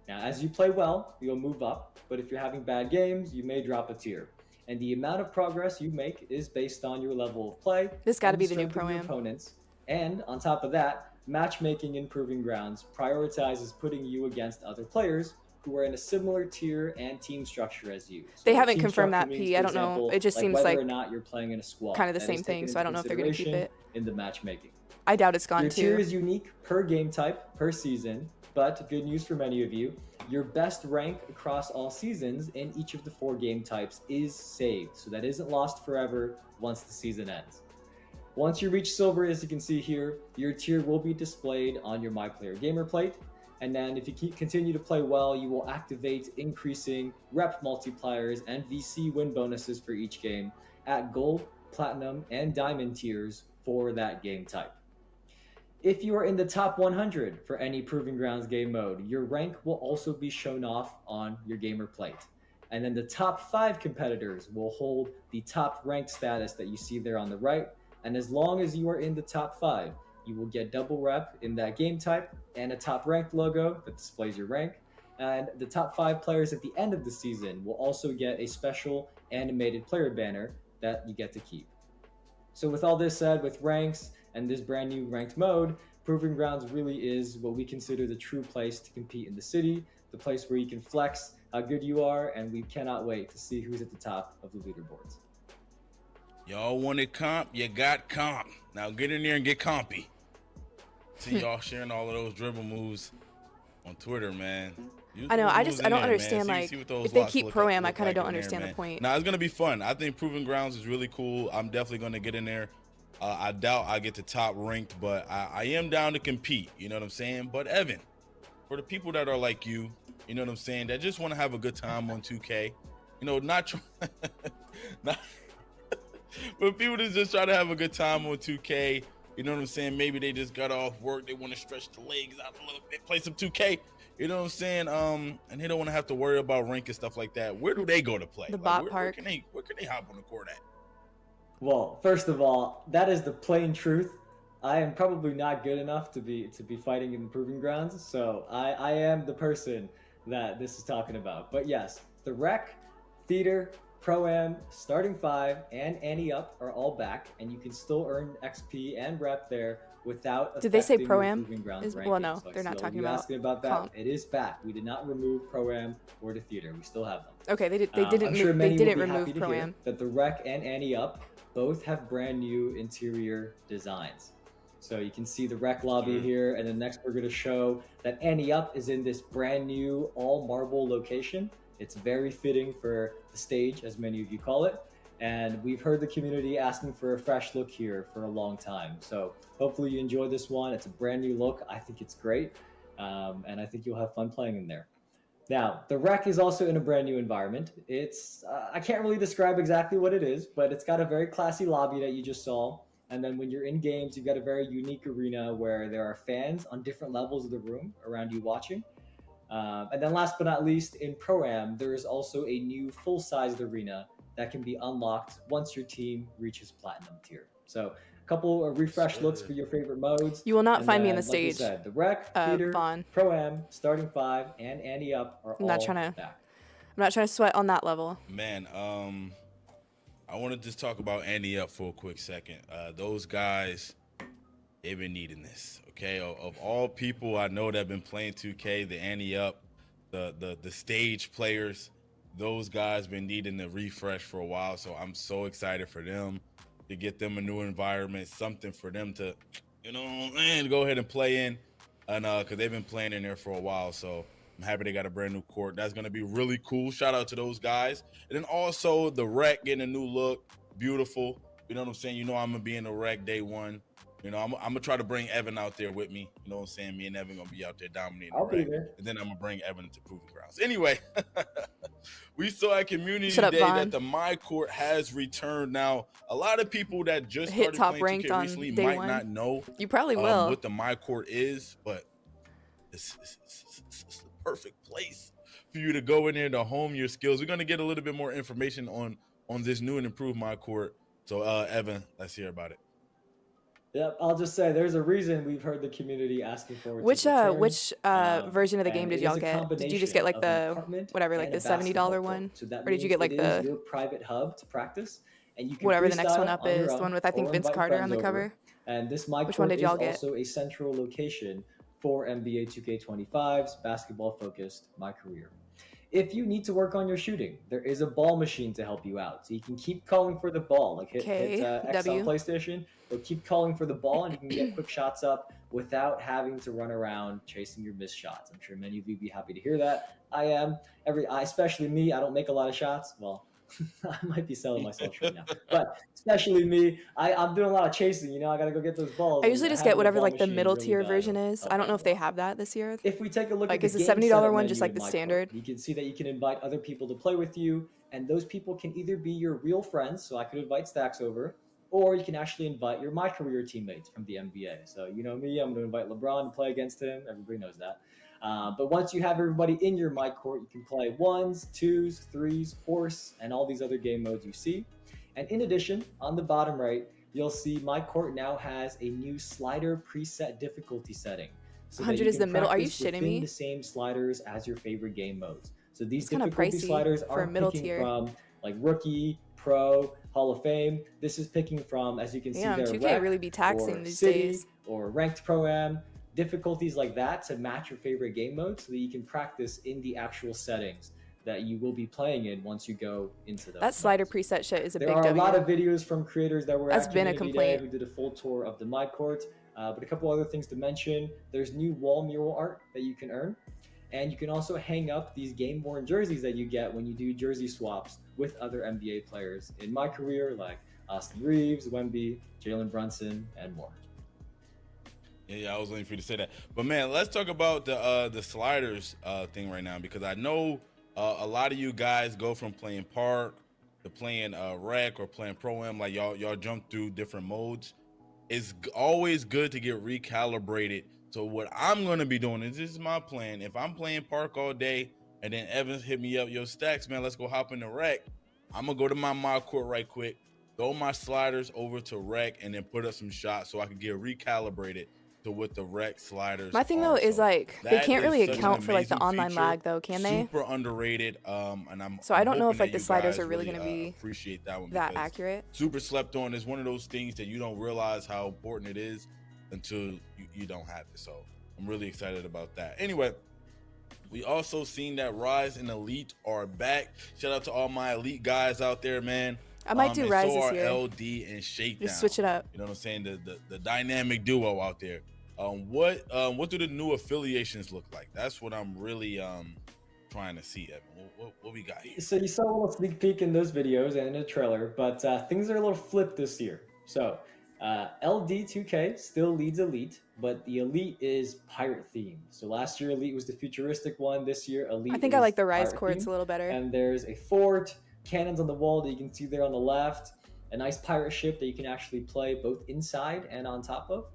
Speaker 3: Now, as you play well, you'll move up. But if you're having bad games, you may drop a tier. And the amount of progress you make is based on your level of play.
Speaker 1: This got to
Speaker 3: and
Speaker 1: be the new
Speaker 3: strength of your
Speaker 1: Pro-am.
Speaker 3: opponents. And on top of that, matchmaking in Proving Grounds prioritizes putting you against other players who are in a similar tier and team structure as you. So
Speaker 1: They haven't
Speaker 3: team
Speaker 1: confirmed
Speaker 3: structure
Speaker 1: that,
Speaker 3: means,
Speaker 1: P. I
Speaker 3: for
Speaker 1: don't know.
Speaker 3: example,
Speaker 1: It just seems
Speaker 3: whether
Speaker 1: like
Speaker 3: or not you're playing in a squad.
Speaker 1: kind of the
Speaker 3: That
Speaker 1: same
Speaker 3: is
Speaker 1: thing,
Speaker 3: taken
Speaker 1: so I don't know
Speaker 3: into
Speaker 1: if they're going to keep
Speaker 3: consideration
Speaker 1: it.
Speaker 3: in the matchmaking.
Speaker 1: I doubt it's gone
Speaker 3: Your tier
Speaker 1: too.
Speaker 3: is unique per game type, per season, but good news for many of you, your best rank across all seasons in each of the 4 game types is saved. So that isn't lost forever once the season ends. Once you reach silver, as you can see here, your tier will be displayed on your MyPlayerGamer plate. And then if you continue to play well, you will activate increasing rep multipliers and VC win bonuses for each game at gold, platinum, and diamond tiers for that game type. If you are in the top 100 for any Proving Grounds game mode, your rank will also be shown off on your gamer plate. And then the top 5 competitors will hold the top ranked status that you see there on the right. And as long as you are in the top 5, you will get double rep in that game type and a top ranked logo that displays your rank. And the top 5 players at the end of the season will also get a special animated player banner that you get to keep. So with all this said, with ranks and this brand new ranked mode, Proving Grounds really is what we consider the true place to compete in the city, the place where you can flex how good you are, and we cannot wait to see who's at the top of the leaderboards.
Speaker 2: Y'all wanted comp, you got comp. Now get in there and get compy. See y'all sharing all of those dribble moves on Twitter, man. Use
Speaker 1: I know.
Speaker 2: those
Speaker 1: I
Speaker 2: moves
Speaker 1: don't
Speaker 2: in there, man.
Speaker 1: understand,
Speaker 2: See-
Speaker 1: like,
Speaker 2: see what those
Speaker 1: if they
Speaker 2: locks
Speaker 1: keep
Speaker 2: look
Speaker 1: Pro-am, I
Speaker 2: look
Speaker 1: kind of
Speaker 2: like
Speaker 1: don't
Speaker 2: in there,
Speaker 1: understand the
Speaker 2: man.
Speaker 1: point.
Speaker 2: Nah, it's gonna be fun. I think Proving Grounds is really cool. I'm definitely gonna get in there. I doubt I get to top ranked, but I am down to compete. You know what I'm saying? But Evan, for the people that are like you know what I'm saying, that just want to have a good time on 2K, you know, not but people that just try to have a good time on 2K, you know what I'm saying? Maybe they just got off work, they want to stretch the legs out a little bit, play some 2K, you know what I'm saying? And they don't want to have to worry about rank and stuff like that. Where do they go to play?
Speaker 1: The
Speaker 2: Like,
Speaker 1: bot
Speaker 2: where
Speaker 1: park.
Speaker 2: can they hop on the court at?
Speaker 3: Well, first of all, that is the plain truth. I am probably not good enough to be fighting in the Proving Grounds, so I am the person that this is talking about. But yes, the Rec, Theater, Pro-am, Starting 5, and Ante Up are all back, and you can still earn XP and rep there without
Speaker 1: Did they say
Speaker 3: affecting your
Speaker 1: Pro-am?
Speaker 3: Proving Grounds
Speaker 1: Well, no,
Speaker 3: rankings.
Speaker 1: they're not
Speaker 3: So
Speaker 1: talking
Speaker 3: you
Speaker 1: about
Speaker 3: asking about that.
Speaker 1: comp.
Speaker 3: It is back. We did not remove Pro-am or the Theater. We still have them.
Speaker 1: Okay, they
Speaker 3: I'm
Speaker 1: didn't
Speaker 3: sure
Speaker 1: move,
Speaker 3: many
Speaker 1: they
Speaker 3: will
Speaker 1: didn't
Speaker 3: be
Speaker 1: remove
Speaker 3: happy to hear
Speaker 1: Pro-am.
Speaker 3: that the Rec and Ante Up both have brand new interior designs. So you can see the Rec lobby here, and then next we're going to show that Ante Up is in this brand new all marble location. It's very fitting for the stage, as many of you call it. And we've heard the community asking for a fresh look here for a long time. So hopefully you enjoy this one. It's a brand new look. I think it's great. And I think you'll have fun playing in there. Now, the Rec is also in a brand new environment. It's, I can't really describe exactly what it is, but it's got a very classy lobby that you just saw. And then when you're in games, you've got a very unique arena where there are fans on different levels of the room around you watching. And then last but not least, in Pro-Am, there is also a new full-sized arena that can be unlocked once your team reaches Platinum tier. So a couple of refreshed looks for your favorite modes.
Speaker 1: You will not
Speaker 3: And
Speaker 1: find me in
Speaker 3: then,
Speaker 1: the
Speaker 3: like we
Speaker 1: stage,
Speaker 3: said, the Rec, Theater,
Speaker 1: Vaughn.
Speaker 3: Pro-Am, Starting 5, and Ante Up are
Speaker 1: I'm
Speaker 3: all
Speaker 1: not trying to-
Speaker 3: back.
Speaker 1: I'm not trying to sweat on that level.
Speaker 2: Man, I want to just talk about Ante Up for a quick second. Those guys, they've been needing this, okay? Of all people I know that have been playing 2K, the Ante Up, the stage players, those guys been needing the refresh for a while. So I'm so excited for them to get them a new environment, something for them to, you know, and go ahead and play in. And because they've been playing in there for a while. So I'm happy they got a brand new court. That's going to be really cool. Shout out to those guys. And then also the Rec getting a new look. Beautiful. You know what I'm saying? You know I'm going to be in the Rec day one. You know, I'm going to try to bring Evan out there with me. You know what I'm saying? Me and Evan going to be out there dominating
Speaker 3: I'll
Speaker 2: the
Speaker 3: be
Speaker 2: Rec.
Speaker 3: there.
Speaker 2: And then I'm going to bring Evan to Proving Grounds. Anyway, we saw at Community
Speaker 1: Shut up,
Speaker 2: Day
Speaker 1: Vaughn.
Speaker 2: that the My Court has returned. Now, a lot of people that just
Speaker 1: Hit
Speaker 2: started
Speaker 1: top
Speaker 2: playing
Speaker 1: ranked
Speaker 2: 2K
Speaker 1: on
Speaker 2: recently
Speaker 1: day
Speaker 2: might
Speaker 1: one.
Speaker 2: not know
Speaker 1: You probably will.
Speaker 2: what the My Court is, but it's the perfect place for you to go in there to hone your skills. We're going to get a little bit more information on this new and improved My Court. So, Evan, let's hear about it.
Speaker 3: Yep, I'll just say there's a reason we've heard the community asking for it.
Speaker 1: Which
Speaker 3: to return.
Speaker 1: version of the
Speaker 3: And
Speaker 1: game did
Speaker 3: it
Speaker 1: y'all
Speaker 3: is a
Speaker 1: get? Did you just get like
Speaker 3: combination of an
Speaker 1: the
Speaker 3: apartment
Speaker 1: whatever, like
Speaker 3: and
Speaker 1: the
Speaker 3: a basketball
Speaker 1: $70
Speaker 3: court.
Speaker 1: one?
Speaker 3: So that
Speaker 1: Or did you
Speaker 3: means
Speaker 1: get like
Speaker 3: it is
Speaker 1: the
Speaker 3: your private hub to practice, and you can
Speaker 1: whatever the next
Speaker 3: freestyle
Speaker 1: one up
Speaker 3: on your
Speaker 1: is, the
Speaker 3: own
Speaker 1: one with I think
Speaker 3: or
Speaker 1: Vince
Speaker 3: invite
Speaker 1: Carter on
Speaker 3: friends
Speaker 1: the
Speaker 3: over.
Speaker 1: cover?
Speaker 3: And this My
Speaker 1: Which one
Speaker 3: Court
Speaker 1: did y'all
Speaker 3: is
Speaker 1: get?
Speaker 3: also a central location for NBA 2K25's basketball-focused My Career. If you need to work on your shooting, there is a ball machine to help you out. So you can keep calling for the ball, like hit X on
Speaker 1: W.
Speaker 3: PlayStation, or keep calling for the ball, and you can get quick shots up without having to run around chasing your missed shots. I'm sure many of you would be happy to hear that. I am. Especially me, I don't make a lot of shots. Well, I might be selling myself right now, but especially me, I'm doing a lot of chasing. You know, I gotta go get those balls.
Speaker 1: I usually
Speaker 3: and
Speaker 1: just get
Speaker 3: having a
Speaker 1: whatever
Speaker 3: ball
Speaker 1: like the
Speaker 3: machine
Speaker 1: middle
Speaker 3: really
Speaker 1: tier
Speaker 3: does
Speaker 1: version is.
Speaker 3: help
Speaker 1: I don't know
Speaker 3: out
Speaker 1: if
Speaker 3: a
Speaker 1: they
Speaker 3: lot.
Speaker 1: have that this year.
Speaker 3: If we take a look
Speaker 1: Like,
Speaker 3: at
Speaker 1: is
Speaker 3: the
Speaker 1: the
Speaker 3: game
Speaker 1: $70
Speaker 3: setup
Speaker 1: one just
Speaker 3: menu
Speaker 1: like
Speaker 3: in
Speaker 1: the
Speaker 3: My Court,
Speaker 1: standard?
Speaker 3: you can see that you can invite other people to play with you, and those people can either be your real friends, so I could invite Stacks over, or you can actually invite your My Career teammates from the NBA. So you know me, I'm going to invite LeBron to play against him. Everybody knows that. But once you have everybody in your My Court, you can play 1s, 2s, 3s, horse, and all these other game modes you see. And in addition, on the bottom right, you'll see My Court now has a new slider preset difficulty setting. So that
Speaker 1: 100
Speaker 3: you
Speaker 1: is the
Speaker 3: can
Speaker 1: middle. Are you
Speaker 3: practice
Speaker 1: shitting
Speaker 3: within
Speaker 1: me?
Speaker 3: the same sliders as your favorite game modes. So these
Speaker 1: It's kinda
Speaker 3: difficulty
Speaker 1: pricey
Speaker 3: sliders
Speaker 1: for a
Speaker 3: aren't
Speaker 1: middle
Speaker 3: picking
Speaker 1: tier.
Speaker 3: from like rookie, pro, Hall of Fame. This is picking from, as you can see
Speaker 1: Damn,
Speaker 3: there,
Speaker 1: 2K
Speaker 3: rec
Speaker 1: really be taxing
Speaker 3: or
Speaker 1: these
Speaker 3: city
Speaker 1: days.
Speaker 3: or ranked Pro-Am, difficulties like that to match your favorite game mode so that you can practice in the actual settings that you will be playing in once you go into those
Speaker 1: That slider
Speaker 3: modes.
Speaker 1: preset shit is a
Speaker 3: There
Speaker 1: big
Speaker 3: are a lot
Speaker 1: W.
Speaker 3: of videos from creators that were
Speaker 1: That's
Speaker 3: at
Speaker 1: been a
Speaker 3: Community Day
Speaker 1: complaint.
Speaker 3: who did a full tour of the My Court. But a couple other things to mention. There's new wall mural art that you can earn. And you can also hang up these game-worn jerseys that you get when you do jersey swaps with other NBA players in My Career, like Austin Reeves, Wemby, Jalen Brunson, and more.
Speaker 2: Yeah, I was waiting for you to say that. But man, let's talk about the sliders thing right now, because I know a lot of you guys go from playing Park to playing Rec or playing Pro-Am. Like y'all jump through different modes. It's always good to get recalibrated. So what I'm gonna be doing is, this is my plan. If I'm playing Park all day and then Evans hit me up, yo Stacks, man, let's go hop in the Rec. I'm gonna go to my court right quick, throw my sliders over to Rec, and then put up some shots so I can get recalibrated to what the Rec sliders.
Speaker 1: My thing though
Speaker 2: are.
Speaker 1: is
Speaker 2: So
Speaker 1: like they
Speaker 2: that
Speaker 1: can't
Speaker 2: is
Speaker 1: really
Speaker 2: such an
Speaker 1: account for like the
Speaker 2: amazing
Speaker 1: online
Speaker 2: feature,
Speaker 1: lag though, can they?
Speaker 2: Super underrated. And I'm
Speaker 1: So I don't know
Speaker 2: hoping
Speaker 1: if, like,
Speaker 2: that
Speaker 1: the
Speaker 2: you
Speaker 1: sliders
Speaker 2: guys
Speaker 1: are really gonna be
Speaker 2: appreciate that one,
Speaker 1: that
Speaker 2: because
Speaker 1: accurate.
Speaker 2: super slept on is one of those things that you don't realize how important it is until you don't have it. So I'm really excited about that. Anyway, we also seen that Rise and Elite are back. Shout out to all my Elite guys out there, man.
Speaker 1: I might do
Speaker 2: and
Speaker 1: Rise
Speaker 2: so
Speaker 1: this
Speaker 2: are
Speaker 1: year.
Speaker 2: LD and Shakedown.
Speaker 1: Just switch it up.
Speaker 2: You know what I'm saying? The dynamic duo out there. What do the new affiliations look like? That's what I'm really trying to see, Evan? What we got here?
Speaker 3: So you saw a little sneak peek in those videos and in the trailer, but things are a little flipped this year. So LD2K still leads Elite, but the Elite is pirate themed. So last year Elite was the futuristic one. This year Elite
Speaker 1: I think I
Speaker 3: is
Speaker 1: like the Rise
Speaker 3: pirate
Speaker 1: courts
Speaker 3: themed.
Speaker 1: a little better.
Speaker 3: And there's a fort, cannons on the wall that you can see there on the left, a nice pirate ship that you can actually play both inside and on top of,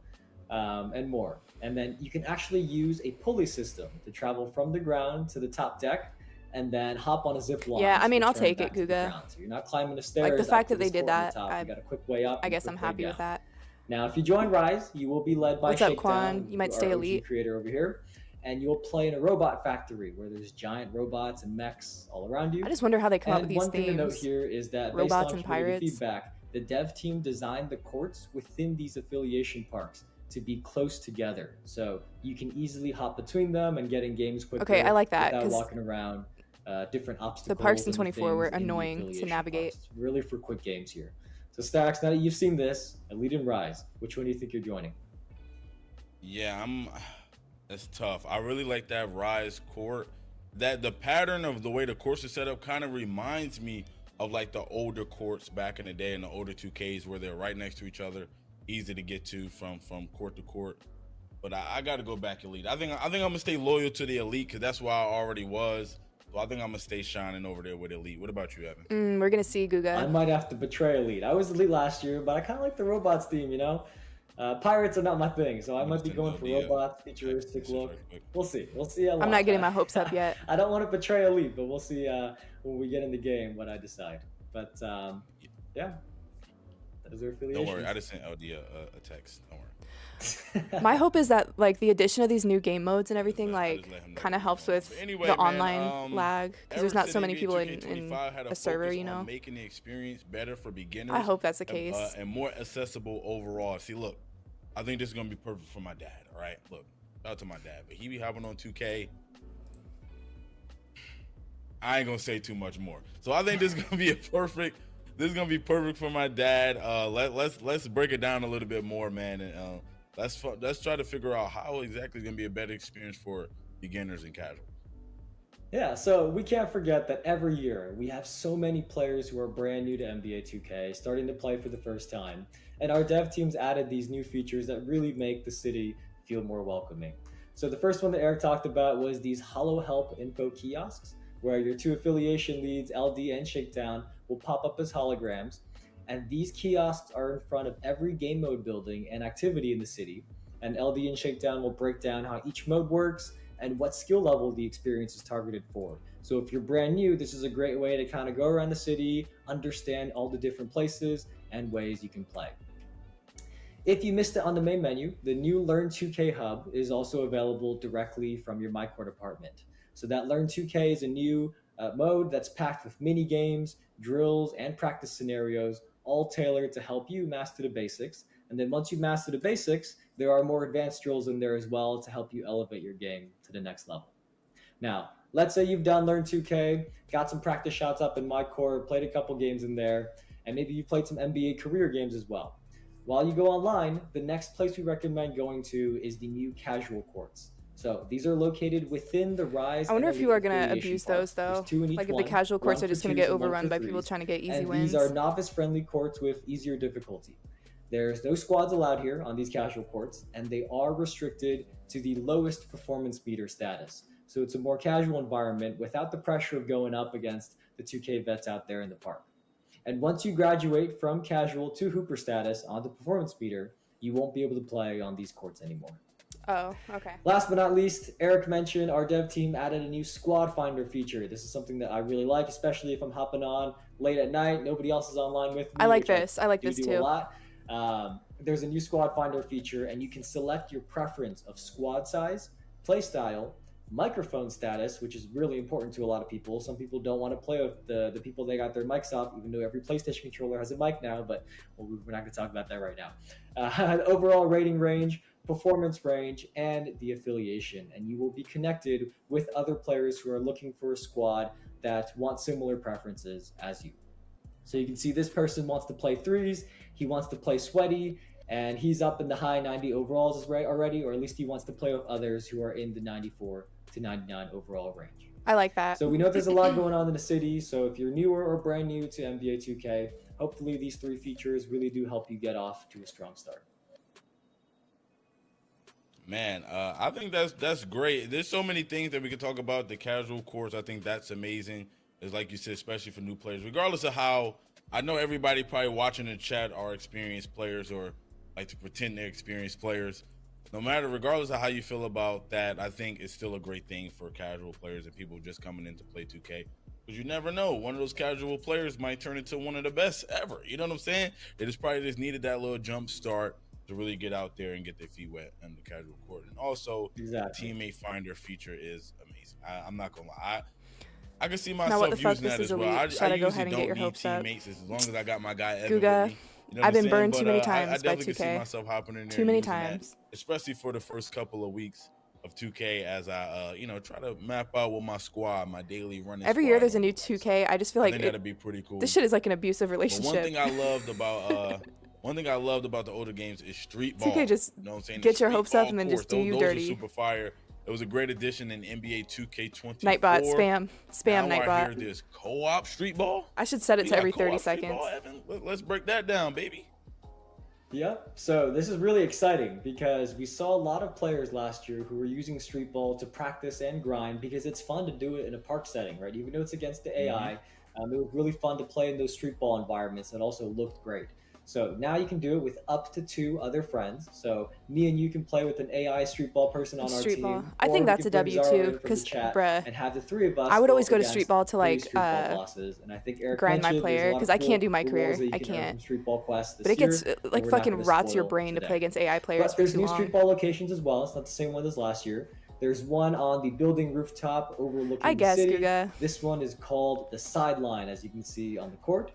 Speaker 3: and more. And then you can actually use a pulley system to travel from the ground to the top deck and then hop on a zip line.
Speaker 1: Yeah, I
Speaker 3: to
Speaker 1: mean, I'll
Speaker 3: return
Speaker 1: take
Speaker 3: back
Speaker 1: it,
Speaker 3: to the
Speaker 1: Guga.
Speaker 3: ground. So you're not climbing the stairs.
Speaker 1: Like the fact
Speaker 3: up
Speaker 1: that
Speaker 3: to
Speaker 1: they
Speaker 3: this
Speaker 1: did
Speaker 3: fort on
Speaker 1: that,
Speaker 3: the top. You got a quick way up.
Speaker 1: I
Speaker 3: and
Speaker 1: guess
Speaker 3: quick
Speaker 1: I'm
Speaker 3: way
Speaker 1: happy
Speaker 3: down.
Speaker 1: with that.
Speaker 3: Now, if you join Rise, you will be led by
Speaker 1: What's up,
Speaker 3: Shakedown,
Speaker 1: Quan? You might stay
Speaker 3: our OG
Speaker 1: Elite.
Speaker 3: creator over here, and you'll play in a robot factory where there's giant robots and mechs all around you.
Speaker 1: I just wonder how they come up
Speaker 3: And
Speaker 1: with these
Speaker 3: one thing to note
Speaker 1: themes.
Speaker 3: here is that
Speaker 1: Robots
Speaker 3: based on
Speaker 1: and
Speaker 3: community
Speaker 1: pirates.
Speaker 3: feedback, the dev team designed the courts within these affiliation parks to be close together, so you can easily hop between them and get in games quicker.
Speaker 1: Okay, I like that,
Speaker 3: without
Speaker 1: 'cause
Speaker 3: walking around different obstacles.
Speaker 1: parks in
Speaker 3: and
Speaker 1: 24
Speaker 3: things
Speaker 1: were
Speaker 3: in the
Speaker 1: annoying to
Speaker 3: affiliation
Speaker 1: navigate.
Speaker 3: parks. It's really for quick games here. So Stacks, now that you've seen this, Elite and Rise, which one do you think you're joining?
Speaker 2: Yeah, that's tough. I really like that Rise court. That the pattern of the way the course is set up kind of reminds me of like the older courts back in the day, and the older 2Ks where they're right next to each other, easy to get to from court to court. But I got to go back Elite. I think I'm gonna stay loyal to the Elite because that's where I already was. So I think I'm gonna stay shining over there with Elite. What about you, Evan?
Speaker 1: We're gonna see
Speaker 3: I
Speaker 1: Guga.
Speaker 3: might have to betray Elite. I was Elite last year, but I kind of like the robots theme, you know? Pirates are not my thing, so I might be going for robots, futuristic look. We'll see. We'll see.
Speaker 1: I'm not getting my hopes up yet.
Speaker 3: I don't want to betray Elite, but we'll see when we get in the game what I decide. But yeah, that is our affiliation.
Speaker 2: Don't worry, I just sent LD a text. Don't worry.
Speaker 1: My hope is that like the addition of these new game modes and everything
Speaker 2: I just
Speaker 1: like
Speaker 2: let him know
Speaker 1: kind of
Speaker 2: what's
Speaker 1: helps
Speaker 2: going on.
Speaker 1: with
Speaker 2: But anyway,
Speaker 1: the
Speaker 2: man,
Speaker 1: online lag because there's not so many people in a server, you know.
Speaker 2: Making the experience better for beginners.
Speaker 1: I hope that's the case.
Speaker 2: And more accessible overall. See, look, I think this is gonna be perfect for my dad. All right, look, shout out to my dad, but he be hopping on 2K. I ain't gonna say too much more. So I think this is gonna be perfect. This is gonna be perfect for my dad. Let's break it down a little bit more, man, and let's try to figure out how exactly is gonna be a better experience for beginners and casual.
Speaker 3: Yeah, so we can't forget that every year we have so many players who are brand new to NBA 2K, starting to play for the first time. And our dev teams added these new features that really make the city feel more welcoming. So the first one that Eric talked about was these Holo Help info kiosks, where your two affiliation leads, LD and Shakedown, will pop up as holograms. And these kiosks are in front of every game mode building and activity in the city. And LD and Shakedown will break down how each mode works and what skill level the experience is targeted for. So if you're brand new, this is a great way to kind of go around the city, understand all the different places and ways you can play. If you missed it on the main menu, the new Learn 2K Hub is also available directly from your MyCourt apartment. So that Learn 2K is a new mode that's packed with mini games, drills, and practice scenarios, all tailored to help you master the basics. And then once you master the basics, there are more advanced drills in there as well to help you elevate your game to the next level. Now, let's say you've done Learn 2K, got some practice shots up in MyCourt, played a couple games in there, and maybe you played some NBA career games as well. While you go online, the next place we recommend going to is the new casual courts. So these are located within the Rise.
Speaker 1: I wonder if
Speaker 3: and
Speaker 1: you are
Speaker 3: Elite
Speaker 1: gonna
Speaker 3: affiliation
Speaker 1: abuse
Speaker 3: parks.
Speaker 1: those though.
Speaker 3: There's 2 in each
Speaker 1: Like if the
Speaker 3: one,
Speaker 1: casual courts
Speaker 3: one
Speaker 1: are just
Speaker 3: for
Speaker 1: gonna get
Speaker 3: 2s and one
Speaker 1: overrun
Speaker 3: for
Speaker 1: by people
Speaker 3: 3s.
Speaker 1: trying to get easy
Speaker 3: And
Speaker 1: wins.
Speaker 3: these are novice-friendly courts with easier difficulty. There's no squads allowed here on these casual courts, and they are restricted to the lowest performance meter status. So it's a more casual environment without the pressure of going up against the 2K vets out there in the park. And once you graduate from casual to hooper status onto performance meter, you won't be able to play on these courts anymore.
Speaker 1: Oh, okay.
Speaker 3: Last but not least, Eric mentioned our dev team added a new squad finder feature. This is something that I really like, especially if I'm hopping on late at night, nobody else is online with me.
Speaker 1: I like
Speaker 3: which
Speaker 1: this. I like
Speaker 3: do
Speaker 1: this
Speaker 3: do
Speaker 1: too.
Speaker 3: a lot. There's a new squad finder feature, and you can select your preference of squad size, play style, microphone status, which is really important to a lot of people. Some people don't want to play with the people that got their mics off, even though every PlayStation controller has a mic now, but we're not going to talk about that right now. Overall rating range, performance range, and the affiliation. And you will be connected with other players who are looking for a squad that want similar preferences as you. So you can see this person wants to play threes, he wants to play sweaty, And he's up in the high 90 overalls already, or at least he wants to play with others who are in the 94 to 99 overall range.
Speaker 1: I like that.
Speaker 3: So we know there's a lot going on in the city. So if you're newer or brand new to NBA 2K, hopefully these 3 features really do help you get off to a strong start.
Speaker 2: Man, I think that's great. There's so many things that we could talk about. The casual course, I think that's amazing. It's like you said, especially for new players, regardless of how. I know everybody probably watching the chat are experienced players or like to pretend they're experienced players. No matter, regardless of how you feel about that, I think it's still a great thing for casual players and people just coming in to play 2K. Because you never know, one of those casual players might turn into one of the best ever. You know what I'm saying? They just probably just needed that little jump start to really get out there and get their feet wet on the casual court. And also,
Speaker 3: Exactly.
Speaker 2: the teammate finder feature is amazing. I'm not gonna lie. I can see
Speaker 1: Now, what
Speaker 2: myself
Speaker 1: the fuck?
Speaker 2: using
Speaker 1: This
Speaker 2: that
Speaker 1: is
Speaker 2: as well.
Speaker 1: elite. Should I go
Speaker 2: usually
Speaker 1: ahead and get
Speaker 2: don't
Speaker 1: your
Speaker 2: need
Speaker 1: hopes up?
Speaker 2: teammates as long as I got my guy Evan
Speaker 1: Guga,
Speaker 2: with me. You know
Speaker 1: I've
Speaker 2: what I'm
Speaker 1: been burned
Speaker 2: saying?
Speaker 1: too many
Speaker 2: But,
Speaker 1: times
Speaker 2: I
Speaker 1: by
Speaker 2: definitely can see
Speaker 1: 2K.
Speaker 2: myself hopping in there
Speaker 1: Too
Speaker 2: and
Speaker 1: many
Speaker 2: using that,
Speaker 1: times.
Speaker 2: especially for the first couple of weeks of 2K as I, try to map out with my squad, my daily running.
Speaker 1: Every year there's a new 2K. I just feel
Speaker 2: I
Speaker 1: like
Speaker 2: think that'd be pretty cool.
Speaker 1: this shit is like an abusive
Speaker 2: But
Speaker 1: relationship.
Speaker 2: one thing I loved about the older games is street ball.
Speaker 1: 2K just
Speaker 2: You know what I'm saying?
Speaker 1: get
Speaker 2: The
Speaker 1: your
Speaker 2: street
Speaker 1: hopes up
Speaker 2: ball
Speaker 1: and then
Speaker 2: course,
Speaker 1: just do you
Speaker 2: those
Speaker 1: dirty.
Speaker 2: are super fire. It was a great addition in NBA 2K24.
Speaker 1: Nightbot, spam
Speaker 2: Now I hear
Speaker 1: Nightbot.
Speaker 2: this co-op street ball.
Speaker 1: I should set it
Speaker 2: You
Speaker 1: to
Speaker 2: got
Speaker 1: every
Speaker 2: co-op
Speaker 1: 30
Speaker 2: street
Speaker 1: seconds.
Speaker 2: ball, Evan? Let's break that down, baby.
Speaker 3: Yep. So this is really exciting because we saw a lot of players last year who were using street ball to practice and grind because it's fun to do it in a park setting, right? Even though it's against the AI, it was really fun to play in those street ball environments that also looked great. So now you can do it with up to 2 other friends. So me and you can play with an AI street ball person on our
Speaker 1: Street
Speaker 3: team.
Speaker 1: ball. I
Speaker 3: or
Speaker 1: think
Speaker 3: we
Speaker 1: that's
Speaker 3: can
Speaker 1: a
Speaker 3: bring
Speaker 1: W
Speaker 3: Zaro
Speaker 1: too,
Speaker 3: in from the
Speaker 1: 'cause,
Speaker 3: chat
Speaker 1: bruh,
Speaker 3: and have the 3 of us.
Speaker 1: I would
Speaker 3: go
Speaker 1: always
Speaker 3: up
Speaker 1: go to
Speaker 3: against
Speaker 1: street ball to,
Speaker 3: 3
Speaker 1: like,
Speaker 3: street ball bosses. And I think Eric
Speaker 1: grind my
Speaker 3: mentioned there's a
Speaker 1: player,
Speaker 3: lot
Speaker 1: 'cause
Speaker 3: of
Speaker 1: I can't do my
Speaker 3: cool
Speaker 1: career.
Speaker 3: rules that you
Speaker 1: I
Speaker 3: can earn
Speaker 1: can't.
Speaker 3: from street ball quests
Speaker 1: But
Speaker 3: this
Speaker 1: it gets
Speaker 3: year,
Speaker 1: like
Speaker 3: we're not
Speaker 1: fucking
Speaker 3: gonna
Speaker 1: rots your
Speaker 3: spoil
Speaker 1: brain to
Speaker 3: today.
Speaker 1: play against AI players
Speaker 3: But
Speaker 1: for
Speaker 3: there's
Speaker 1: too
Speaker 3: new
Speaker 1: long.
Speaker 3: street ball locations as well. It's not the same one as last year. There's one on the building rooftop overlooking
Speaker 1: I guess,
Speaker 3: the city.
Speaker 1: Guga.
Speaker 3: This one is called the sideline, as you can see on the court.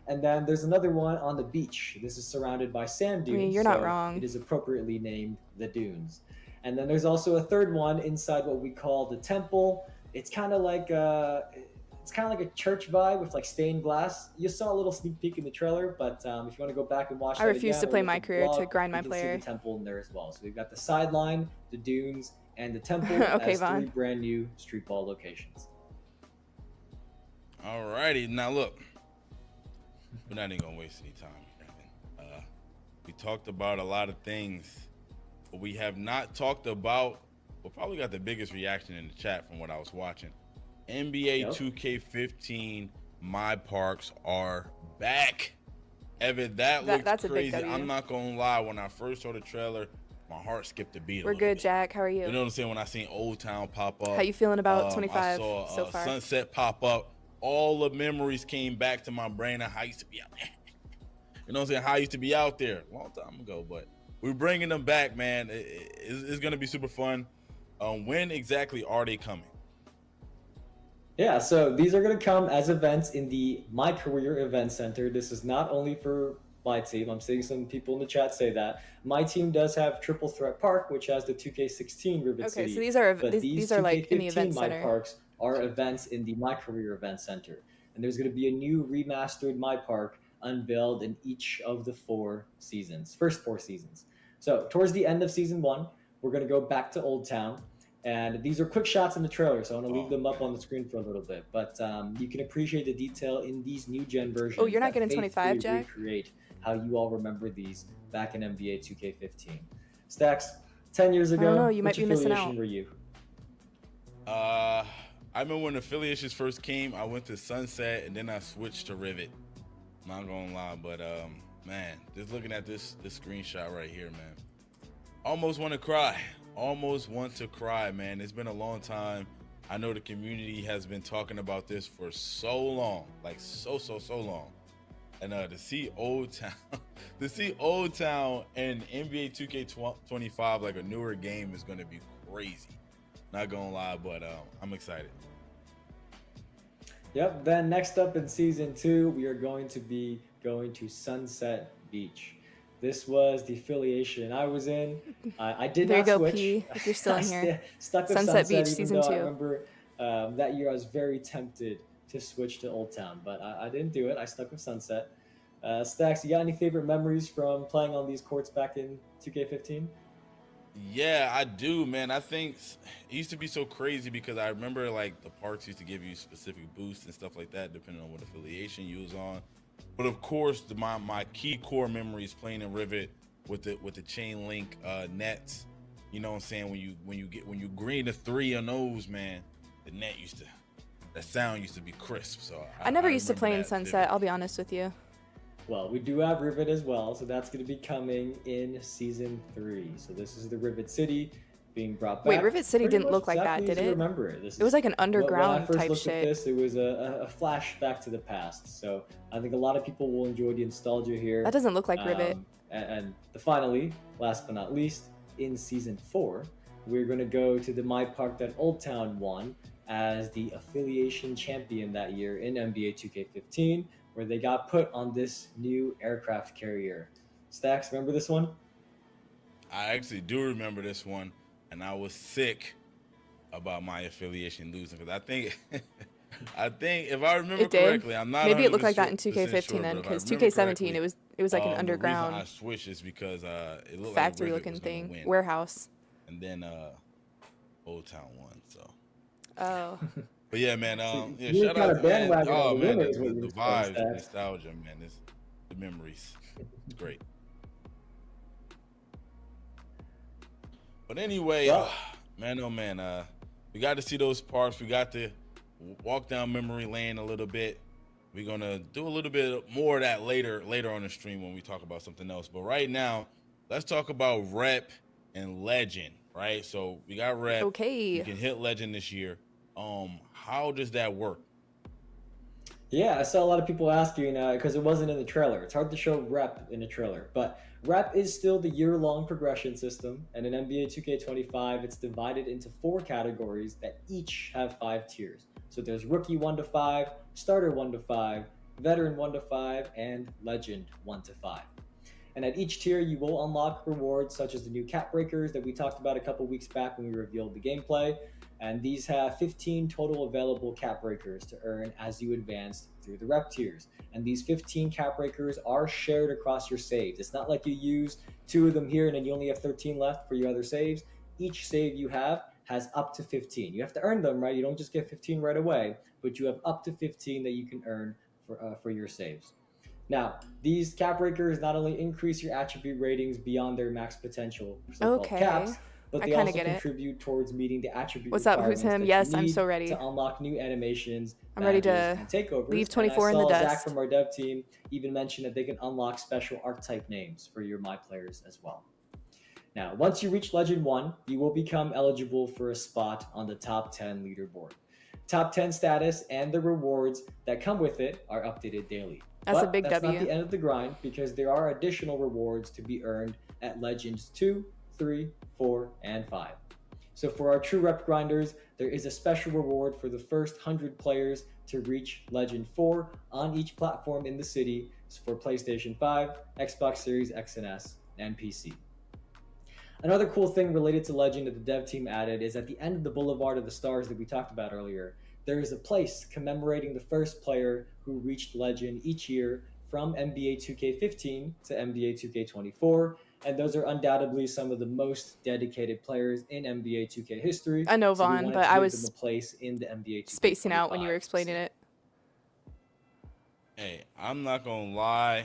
Speaker 3: And then there's another one on the beach. This is surrounded by sand dunes.
Speaker 1: you're not
Speaker 3: so
Speaker 1: wrong.
Speaker 3: It is appropriately named the Dunes. And then there's also a third one inside what we call the temple. It's kind of like a church vibe with like stained glass. You saw a little sneak peek in the trailer, but if you want to go back and watch,
Speaker 1: I
Speaker 3: that
Speaker 1: refuse
Speaker 3: again,
Speaker 1: to
Speaker 3: or
Speaker 1: play
Speaker 3: look
Speaker 1: my
Speaker 3: at the
Speaker 1: career to
Speaker 3: blog,
Speaker 1: grind my
Speaker 3: you can
Speaker 1: player.
Speaker 3: see the temple in there as well. So we've got the sideline, the dunes, and the temple
Speaker 1: Okay,
Speaker 3: as
Speaker 1: Vaughn.
Speaker 3: 3 brand new street ball locations.
Speaker 2: Alrighty, now look, we're not even gonna waste any time, Evan. We talked about a lot of things, but we have not talked about. We probably got the biggest reaction in the chat from what I was watching. NBA
Speaker 3: Yep.
Speaker 2: 2K15 My Parks are back. Evan, that looks
Speaker 1: that's a big
Speaker 2: crazy.
Speaker 1: W.
Speaker 2: I'm not gonna lie. When I first saw the trailer, my heart skipped a beat.
Speaker 1: We're good, Jack. How are you?
Speaker 2: You know what I'm saying? When I seen Old Town pop up.
Speaker 1: How you feeling about
Speaker 2: I
Speaker 1: 25
Speaker 2: saw
Speaker 1: so far?
Speaker 2: Sunset pop up. All the memories came back to my brain of how I used to be out there. You know what I'm saying? How I used to be out there a long time ago, but we're bringing them back, man. It's going to be super fun. When exactly are they coming?
Speaker 3: Yeah, so these are going to come as events in the My Career Event Center. This is not only for my team. I'm seeing some people in the chat say that. My team does have Triple Threat Park, which has the 2K16 Rivet
Speaker 1: Okay,
Speaker 3: City.
Speaker 1: so these are
Speaker 3: But
Speaker 1: these are like in the
Speaker 3: 2K15
Speaker 1: event
Speaker 3: My
Speaker 1: center.
Speaker 3: Parks are events in the My Career Event Center. And there's going to be a new remastered My Park unveiled in each of the first 4 seasons. So towards the end of season 1, we're going to go back to Old Town. And these are quick shots in the trailer, so I want to leave them up on the screen for a little bit. But you can appreciate the detail in these new gen versions.
Speaker 1: Oh, you're not
Speaker 3: that
Speaker 1: getting 25,
Speaker 3: faithfully
Speaker 1: Jack?
Speaker 3: recreate how you all remember these back in NBA 2K15. Stacks, 10 years ago,
Speaker 1: don't know, you might
Speaker 3: which
Speaker 1: be missing
Speaker 3: affiliation
Speaker 1: out.
Speaker 3: were you?
Speaker 2: I remember when affiliations first came, I went to Sunset and then I switched to Rivet. Not gonna lie, but man, just looking at this screenshot right here, man, almost want to cry. Almost want to cry, man. It's been a long time. I know the community has been talking about this for so long, like so long. And to see Old Town, and NBA 2K25, like a newer game, is gonna be crazy. Not gonna lie, but I'm excited.
Speaker 3: Yep, then next up in season 2, we are going to be going to Sunset Beach. This was the affiliation I was in. I did
Speaker 1: There you
Speaker 3: not
Speaker 1: go,
Speaker 3: switch.
Speaker 1: P, if you're still in here.
Speaker 3: Stuck with
Speaker 1: Sunset Beach,
Speaker 3: even
Speaker 1: season
Speaker 3: though
Speaker 1: 2.
Speaker 3: I remember that year I was very tempted to switch to Old Town, but I didn't do it. I stuck with Sunset. Stacks, you got any favorite memories from playing on these courts back in 2K15?
Speaker 2: Yeah, I do, man. I think it used to be so crazy because I remember like the parks used to give you specific boosts and stuff like that, depending on what affiliation you was on. But of course, my key core memories playing in Rivet with the chain link nets. You know what I'm saying? When you green the 3 on those, man, the net that sound used to be crisp. So
Speaker 1: I never used to
Speaker 2: remember
Speaker 1: play in
Speaker 2: that
Speaker 1: Sunset.
Speaker 2: vividly.
Speaker 1: I'll be honest with you.
Speaker 3: Well, we do have Rivet as well, so that's going to be coming in Season 3. So this is the Rivet City being brought back.
Speaker 1: Wait, Rivet City
Speaker 3: pretty
Speaker 1: didn't
Speaker 3: much
Speaker 1: look like
Speaker 3: exactly
Speaker 1: that,
Speaker 3: as
Speaker 1: did
Speaker 3: you
Speaker 1: it?
Speaker 3: Remember it. This
Speaker 1: It was
Speaker 3: is-
Speaker 1: like an underground
Speaker 3: when I first
Speaker 1: type
Speaker 3: looked
Speaker 1: shit.
Speaker 3: At this, it was a flashback to the past. So I think a lot of people will enjoy the nostalgia here.
Speaker 1: That doesn't look like Rivet.
Speaker 3: And finally, last but not least, in Season 4, we're going to go to the My Park that Old Town won as the affiliation champion that year in NBA 2K15, where they got put on this new aircraft carrier. Stacks, remember this one?
Speaker 2: I actually do remember this one, and I was sick about my affiliation losing because I think if I remember
Speaker 1: It did.
Speaker 2: correctly, I'm not.
Speaker 1: Maybe it looked like that in
Speaker 2: 100%
Speaker 1: 2K15
Speaker 2: sure,
Speaker 1: then,
Speaker 2: but if I
Speaker 1: because
Speaker 2: remember
Speaker 1: 2K17
Speaker 2: correctly,
Speaker 1: it was like an
Speaker 2: the reason I
Speaker 1: underground
Speaker 2: switched is because it looked
Speaker 1: factory
Speaker 2: like Rivet
Speaker 1: looking
Speaker 2: was gonna
Speaker 1: thing,
Speaker 2: win.
Speaker 1: warehouse.
Speaker 2: And then Old Town won. So,
Speaker 1: Oh,
Speaker 2: but yeah, man.
Speaker 3: So
Speaker 2: Yeah,
Speaker 3: you
Speaker 2: shout
Speaker 3: got a
Speaker 2: out, man.
Speaker 3: bandwagon
Speaker 2: Oh
Speaker 3: on the
Speaker 2: man,
Speaker 3: winner is
Speaker 2: the
Speaker 3: what you were saying,
Speaker 2: vibes, the
Speaker 3: Stacks.
Speaker 2: nostalgia, man. The memories. It's great. But anyway,
Speaker 3: Well-
Speaker 2: man, oh man, we got to see those parks. We got to walk down memory lane a little bit. We're gonna do a little bit more of that later on the stream when we talk about something else. But right now, let's talk about Rep and Legend, right? So we got Rep.
Speaker 1: okay.
Speaker 2: You can hit Legend this year. How does that work?
Speaker 3: Yeah, I saw a lot of people asking because it wasn't in the trailer. It's hard to show Rep in a trailer, but Rep is still the year-long progression system, and in NBA 2K25, it's divided into 4 categories that each have 5 tiers. So there's Rookie 1 to 5, Starter 1 to 5, Veteran 1 to 5, and Legend 1 to 5. And at each tier, you will unlock rewards such as the new cap breakers that we talked about a couple weeks back when we revealed the gameplay. And these have 15 total available cap breakers to earn as you advance through the rep tiers. And these 15 cap breakers are shared across your saves. It's not like you use 2 of them here and then you only have 13 left for your other saves. Each save you have has up to 15. You have to earn them, right? You don't just get 15 right away, but you have up to 15 that you can earn for your saves. Now, these cap breakers not only increase your attribute ratings beyond their max potential, so-called
Speaker 1: Okay.
Speaker 3: caps, but
Speaker 1: I
Speaker 3: they
Speaker 1: kinda
Speaker 3: also
Speaker 1: get it.
Speaker 3: contribute towards meeting the attribute
Speaker 1: What's up? Who's
Speaker 3: requirements
Speaker 1: him?
Speaker 3: that
Speaker 1: Yes,
Speaker 3: you
Speaker 1: I'm
Speaker 3: need
Speaker 1: so ready.
Speaker 3: to unlock new animations.
Speaker 1: I'm ready
Speaker 3: badges,
Speaker 1: to
Speaker 3: and takeovers.
Speaker 1: leave
Speaker 3: And
Speaker 1: 24 in the
Speaker 3: I saw Zach
Speaker 1: dust.
Speaker 3: from our dev team even mention that they can unlock special archetype names for your My Players as well. Now, once you reach Legend 1, you will become eligible for a spot on the top 10 leaderboard. Top 10 status and the rewards that come with it are updated daily.
Speaker 1: That's a
Speaker 3: But
Speaker 1: big
Speaker 3: that's
Speaker 1: W.
Speaker 3: not the end of the grind because there are additional rewards to be earned at Legends 2, 3, 4, and 5. So for our true rep grinders, there is a special reward for the first 100 players to reach Legend 4 on each platform in the city for PlayStation 5, Xbox Series X and S, and PC. Another cool thing related to Legend that the dev team added is at the end of the Boulevard of the Stars that we talked about earlier, there is a place commemorating the first player who reached Legend each year from NBA 2K15 to NBA 2K24, and those are undoubtedly some of the most dedicated players in NBA 2K history.
Speaker 1: I know,
Speaker 3: so we
Speaker 1: Vaughn,
Speaker 3: wanted
Speaker 1: but
Speaker 3: to
Speaker 1: I
Speaker 3: give
Speaker 1: was
Speaker 3: them a place in the NBA 2K25.
Speaker 1: spacing out when you were explaining it.
Speaker 2: Hey, I'm not gonna lie.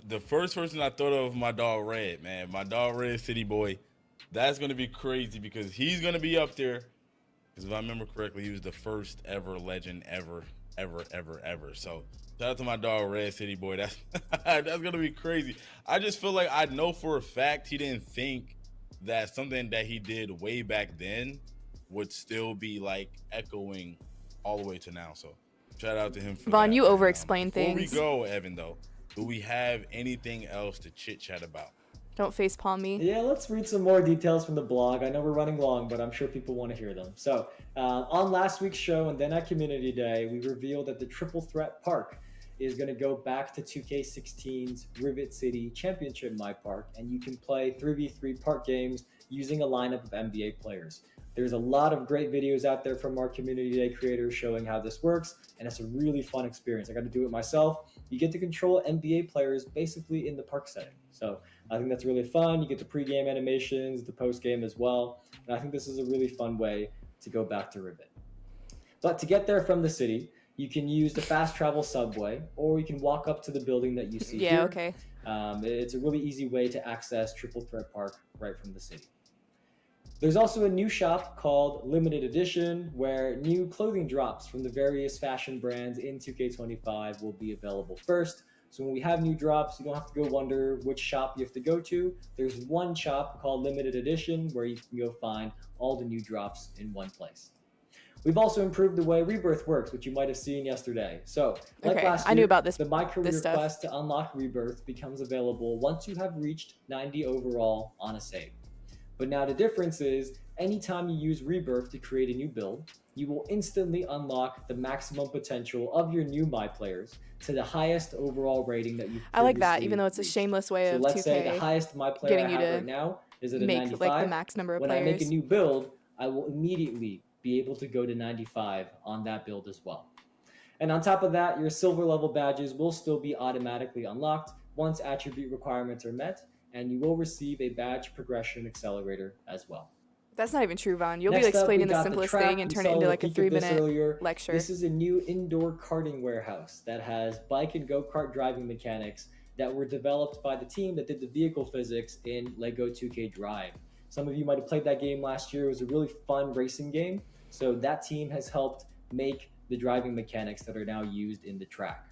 Speaker 2: The first person I thought of was my dog Red, man. My dog Red, City Boy. That's gonna be crazy because he's gonna be up there. Because if I remember correctly, he was the first ever legend ever. So shout out to my dog Red, City Boy. That's that's gonna be crazy. I just feel like I know for a fact he didn't think that something that he did way back then would still be like echoing all the way to now. So shout out to him for
Speaker 1: Vaughn,
Speaker 2: that.
Speaker 1: you
Speaker 2: And,
Speaker 1: over-explain
Speaker 2: before
Speaker 1: things.
Speaker 2: we go, Evan, though, do we have anything else to chit chat about?
Speaker 1: Don't facepalm me.
Speaker 3: Yeah, let's read some more details from the blog. I know we're running long, but I'm sure people want to hear them. So, on last week's show and then at Community Day, we revealed that the Triple Threat Park is going to go back to 2K16's Rivet City Championship My Park, and you can play 3v3 park games using a lineup of NBA players. There's a lot of great videos out there from our community day creators showing how this works, and it's a really fun experience. I got to do it myself. You get to control NBA players basically in the park setting. So I think that's really fun. You get the pregame animations, the postgame as well. And I think this is a really fun way to go back to Ribbit. But to get there from the city, you can use the fast travel subway, or you can walk up to the building that you see
Speaker 1: Yeah,
Speaker 3: here.
Speaker 1: okay.
Speaker 3: It's a really easy way to access Triple Threat Park right from the city. There's also a new shop called Limited Edition, where new clothing drops from the various fashion brands in 2K25 will be available first. So when we have new drops, you don't have to go wonder which shop you have to go to. There's one shop called Limited Edition where you can go find all the new drops in one place. We've also improved the way Rebirth works, which you might have seen yesterday. So, like
Speaker 1: Okay,
Speaker 3: last year,
Speaker 1: I knew about this-
Speaker 3: the My Career
Speaker 1: this stuff.
Speaker 3: quest to unlock Rebirth becomes available once you have reached 90 overall on a save. But now the difference is, anytime you use Rebirth to create a new build, you will instantly unlock the maximum potential of your new My players to the highest overall rating that you've
Speaker 1: I like that,
Speaker 3: previously
Speaker 1: even though it's a
Speaker 3: reached.
Speaker 1: shameless way
Speaker 3: So
Speaker 1: of
Speaker 3: let's say the
Speaker 1: 2K
Speaker 3: highest My player I
Speaker 1: getting you
Speaker 3: have
Speaker 1: to
Speaker 3: right now is at a
Speaker 1: make
Speaker 3: 95.
Speaker 1: like the max number of
Speaker 3: When I make a
Speaker 1: players.
Speaker 3: new build, I will immediately be able to go to 95 on that build as well. And on top of that, your silver level badges will still be automatically unlocked once attribute requirements are met, and you will receive a badge progression accelerator as well.
Speaker 1: That's not even true, Vaughn. You'll be
Speaker 3: Next up,
Speaker 1: explaining
Speaker 3: we
Speaker 1: the
Speaker 3: got
Speaker 1: simplest
Speaker 3: track.
Speaker 1: thing and
Speaker 3: We
Speaker 1: turn it
Speaker 3: saw
Speaker 1: into
Speaker 3: a
Speaker 1: like a
Speaker 3: peek of this
Speaker 1: 3-minute
Speaker 3: earlier.
Speaker 1: lecture.
Speaker 3: This is a new indoor karting warehouse that has bike and go-kart driving mechanics that were developed by the team that did the vehicle physics in Lego 2K Drive. Some of you might have played that game last year. It was a really fun racing game. So that team has helped make the driving mechanics that are now used in the track.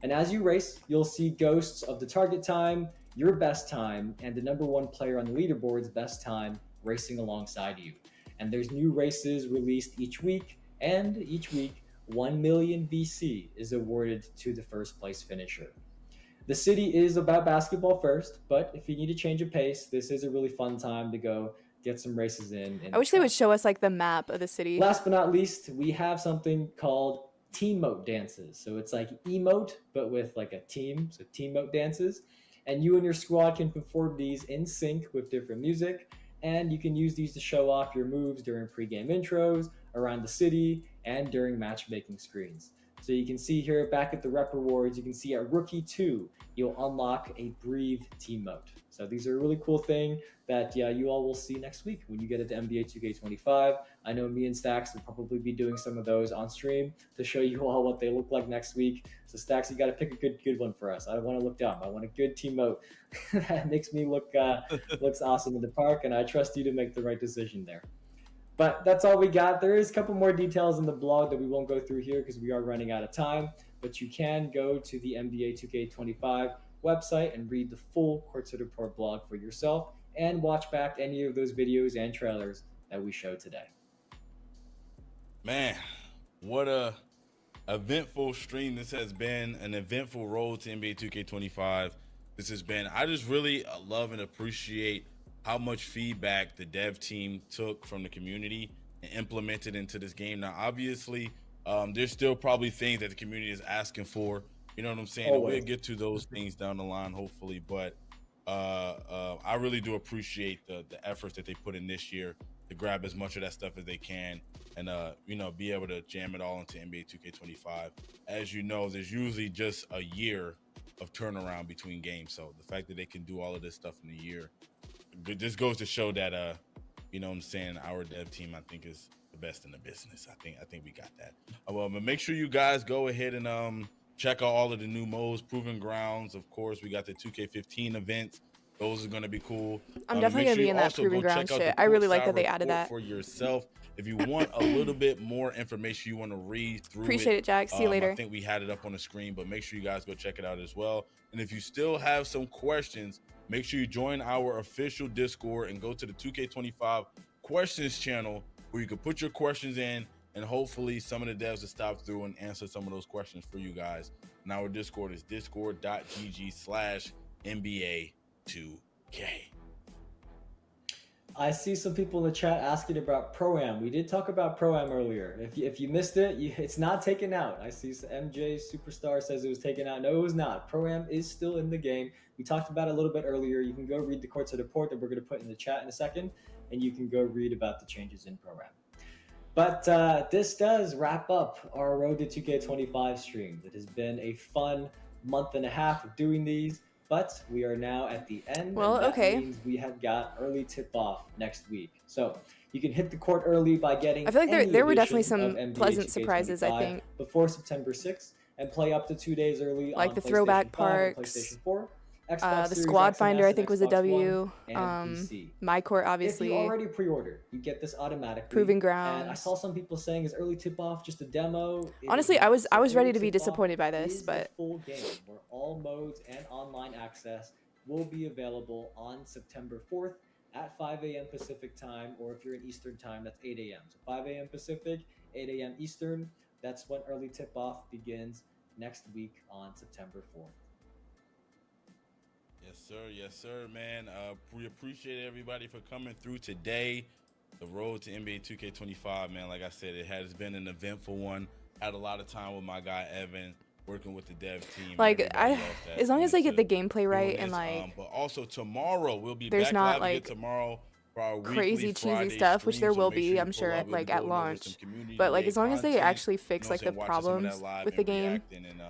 Speaker 3: And as you race, you'll see ghosts of the target time, your best time, and the number one player on the leaderboard's best time racing alongside you. And there's new races released each week, and each week 1 million VC is awarded to the first place finisher. The city is about basketball first, but if you need a change of pace, this is a really fun time to go get some races in.
Speaker 1: I wish they would show us like the map of the city.
Speaker 3: Last but not least, we have something called team-mote dances. So it's like emote, but with like a team, so team-mote dances. And you and your squad can perform these in sync with different music. And you can use these to show off your moves during pregame intros, around the city, and during matchmaking screens. So you can see here back at the rep rewards, you can see at Rookie 2, you'll unlock a Breathe team mode. So these are a really cool thing that you all will see next week when you get it to NBA 2K25. I know me and Stacks will probably be doing some of those on stream to show you all what they look like next week. So Stacks, you got to pick a good one for us. I don't want to look dumb. I want a good team mode that makes me look looks awesome in the park, and I trust you to make the right decision there. But that's all we got. There is a couple more details in the blog that we won't go through here because we are running out of time. But you can go to the NBA 2K25 website and read the full Courtside Report blog for yourself and watch back any of those videos and trailers that we showed today.
Speaker 2: Man, what a eventful stream this has been, an eventful road to NBA 2K25. This has been, I just really love and appreciate how much feedback the dev team took from the community and implemented into this game. Now, obviously, there's still probably things that the community is asking for. You know what I'm saying?
Speaker 3: Always.
Speaker 2: We'll get to those things down the line, hopefully. But I really do appreciate the efforts that they put in this year to grab as much of that stuff as they can and, be able to jam it all into NBA 2K25. As you know, there's usually just a year of turnaround between games. So the fact that they can do all of this stuff in a year, it just goes to show that, our dev team, I think, is the best in the business. I think we got that. But make sure you guys go ahead and check out all of the new modes, Proving Grounds. Of course, we got the 2K15 events. Those are going to be cool.
Speaker 1: I'm definitely going to be in that Proving Ground shit. I really like that they added that.
Speaker 2: For yourself. If you want a little bit more information, you want to read through
Speaker 1: Appreciate it, Jack. See you later.
Speaker 2: I think we had it up on the screen, but make sure you guys go check it out as well. And if you still have some questions, make sure you join our official Discord and go to the 2K25 questions channel where you can put your questions in, and hopefully some of the devs will stop through and answer some of those questions for you guys. And our Discord is discord.gg/NBA2K.
Speaker 3: I see some people in the chat asking about Pro-Am. We did talk about Pro-Am earlier. If you missed it, it's not taken out. I see MJ Superstar says it was taken out. No, it was not. Pro-Am is still in the game. We talked about it a little bit earlier. You can go read the Courtside Report that we're going to put in the chat in a second. and you can go read about the changes in program. But this does wrap up our Road to 2K25 streams. It has been a fun month and a half of doing these, but we are now at the end.
Speaker 1: Well,
Speaker 3: and that
Speaker 1: okay.
Speaker 3: means we have got early tip-off next week. So you can hit the court early by getting
Speaker 1: I feel like
Speaker 3: any
Speaker 1: there were definitely
Speaker 3: edition
Speaker 1: some
Speaker 3: of NBA
Speaker 1: pleasant
Speaker 3: 2K25
Speaker 1: surprises, I think.
Speaker 3: before September 6th and play up to 2 days early
Speaker 1: Like
Speaker 3: on
Speaker 1: the
Speaker 3: PlayStation
Speaker 1: throwback
Speaker 3: 5 and
Speaker 1: parks,
Speaker 3: PlayStation 4. Xbox
Speaker 1: the
Speaker 3: Series
Speaker 1: Squad
Speaker 3: X and
Speaker 1: Finder,
Speaker 3: S
Speaker 1: I
Speaker 3: and
Speaker 1: think, was a
Speaker 3: Xbox
Speaker 1: W.
Speaker 3: One and PC.
Speaker 1: My Court,
Speaker 3: If
Speaker 1: obviously.
Speaker 3: you already pre-ordered, you get this automatically.
Speaker 1: Proving
Speaker 3: And I
Speaker 1: Grounds.
Speaker 3: saw some people saying, "Is early tip-off just a demo?" It is
Speaker 1: Honestly,
Speaker 3: not.
Speaker 1: I was
Speaker 3: So
Speaker 1: ready
Speaker 3: early
Speaker 1: to be
Speaker 3: tip-off
Speaker 1: disappointed by this,
Speaker 3: is the
Speaker 1: but
Speaker 3: full game, where all modes and online access will be available on September 4th at 5 a.m. Pacific time, or if you're in Eastern time, that's 8 a.m. So 5 a.m. Pacific, 8 a.m. Eastern. That's when early tip-off begins next week on September 4th.
Speaker 2: Yes, sir, man. We appreciate everybody for coming through today. The road to NBA 2K25, man. Like I said, it has been an eventful one. Had a lot of time with my guy Evan, working with the dev team. and
Speaker 1: like
Speaker 2: everybody else that
Speaker 1: as long as
Speaker 2: went
Speaker 1: they get the
Speaker 2: to
Speaker 1: gameplay right
Speaker 2: doing
Speaker 1: and
Speaker 2: this.
Speaker 1: like
Speaker 2: But also tomorrow we'll be
Speaker 1: there's
Speaker 2: back
Speaker 1: not,
Speaker 2: live again
Speaker 1: like,
Speaker 2: tomorrow for our
Speaker 1: crazy
Speaker 2: weekly
Speaker 1: cheesy
Speaker 2: Friday
Speaker 1: stuff, which
Speaker 2: stream,
Speaker 1: there
Speaker 2: so
Speaker 1: will
Speaker 2: make
Speaker 1: be,
Speaker 2: sure you
Speaker 1: I'm sure,
Speaker 2: pull
Speaker 1: at,
Speaker 2: up. We'll be
Speaker 1: like at
Speaker 2: going over
Speaker 1: launch.
Speaker 2: some community
Speaker 1: But like
Speaker 2: day
Speaker 1: as long as they
Speaker 2: content,
Speaker 1: actually fix
Speaker 2: you know
Speaker 1: like the
Speaker 2: what I'm saying, watching some of that
Speaker 1: problems
Speaker 2: live
Speaker 1: with
Speaker 2: and
Speaker 1: the game,
Speaker 2: reacting and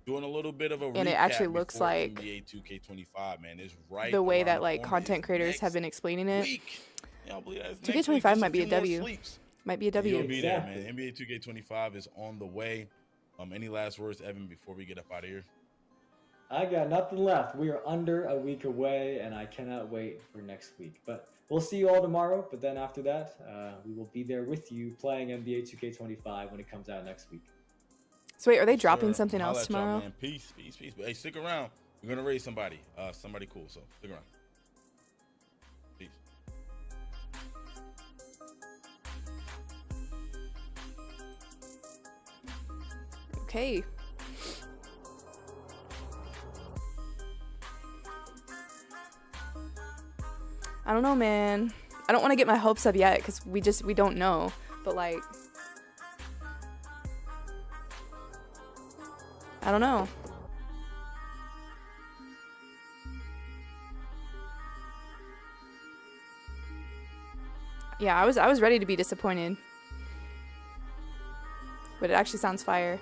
Speaker 2: doing a little bit of a
Speaker 1: and it
Speaker 2: recap
Speaker 1: actually looks
Speaker 2: before
Speaker 1: like
Speaker 2: NBA 2K25, man. It's right
Speaker 1: the way
Speaker 2: around
Speaker 1: that
Speaker 2: the
Speaker 1: like
Speaker 2: corner.
Speaker 1: content
Speaker 2: It's
Speaker 1: creators have
Speaker 2: next
Speaker 1: been explaining it,
Speaker 2: week. You know, believe that it's
Speaker 1: 2K25
Speaker 2: next week, just
Speaker 1: might be a
Speaker 2: few more
Speaker 1: W.
Speaker 2: sleeps.
Speaker 1: Might be a
Speaker 2: You'll
Speaker 1: W.
Speaker 2: be there,
Speaker 3: Exactly.
Speaker 2: man. NBA 2K25 is on the way. Any last words, Evan, before we get up out of here?
Speaker 3: I got nothing left. We are under a week away, and I cannot wait for next week. But we'll see you all tomorrow. But then after that, we will be there with you playing NBA 2K25 when it comes out next week.
Speaker 1: So wait, are they
Speaker 2: Yes,
Speaker 1: dropping
Speaker 2: sir.
Speaker 1: something
Speaker 2: Holla
Speaker 1: else
Speaker 2: at y'all,
Speaker 1: tomorrow?
Speaker 2: man. Peace. But hey, stick around. We're gonna raise somebody. Somebody cool. So stick around. Peace.
Speaker 1: Okay. I don't know, man. I don't want to get my hopes up yet because we don't know. But like, I don't know. Yeah, I was ready to be disappointed. But it actually sounds fire.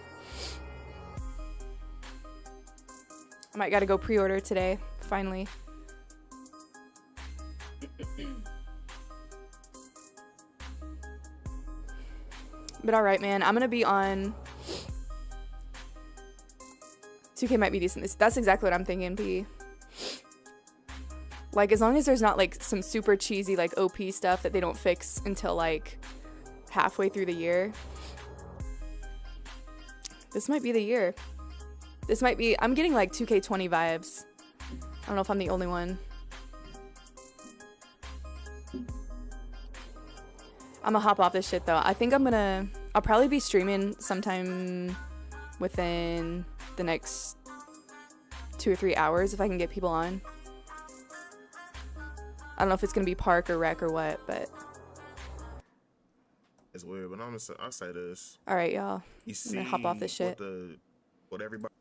Speaker 1: I might gotta go pre-order today, finally. But alright, man, I'm gonna be on 2K might be decent. That's exactly what I'm thinking, P. Like, as long as there's not, like, some super cheesy, like, OP stuff that they don't fix until, like, halfway through the year. This might be the year. This might be... I'm getting, like, 2K20 vibes. I don't know if I'm the only one. I'm gonna hop off this shit, though. I think I'm gonna... I'll probably be streaming sometime within the next 2 or 3 hours if I can get people on. I don't know if it's gonna be park or rec or what, but
Speaker 7: It's weird, but I'll say this.
Speaker 1: all right, y'all.
Speaker 7: You
Speaker 1: I'm
Speaker 7: see
Speaker 1: gonna hop off this shit.
Speaker 7: what everybody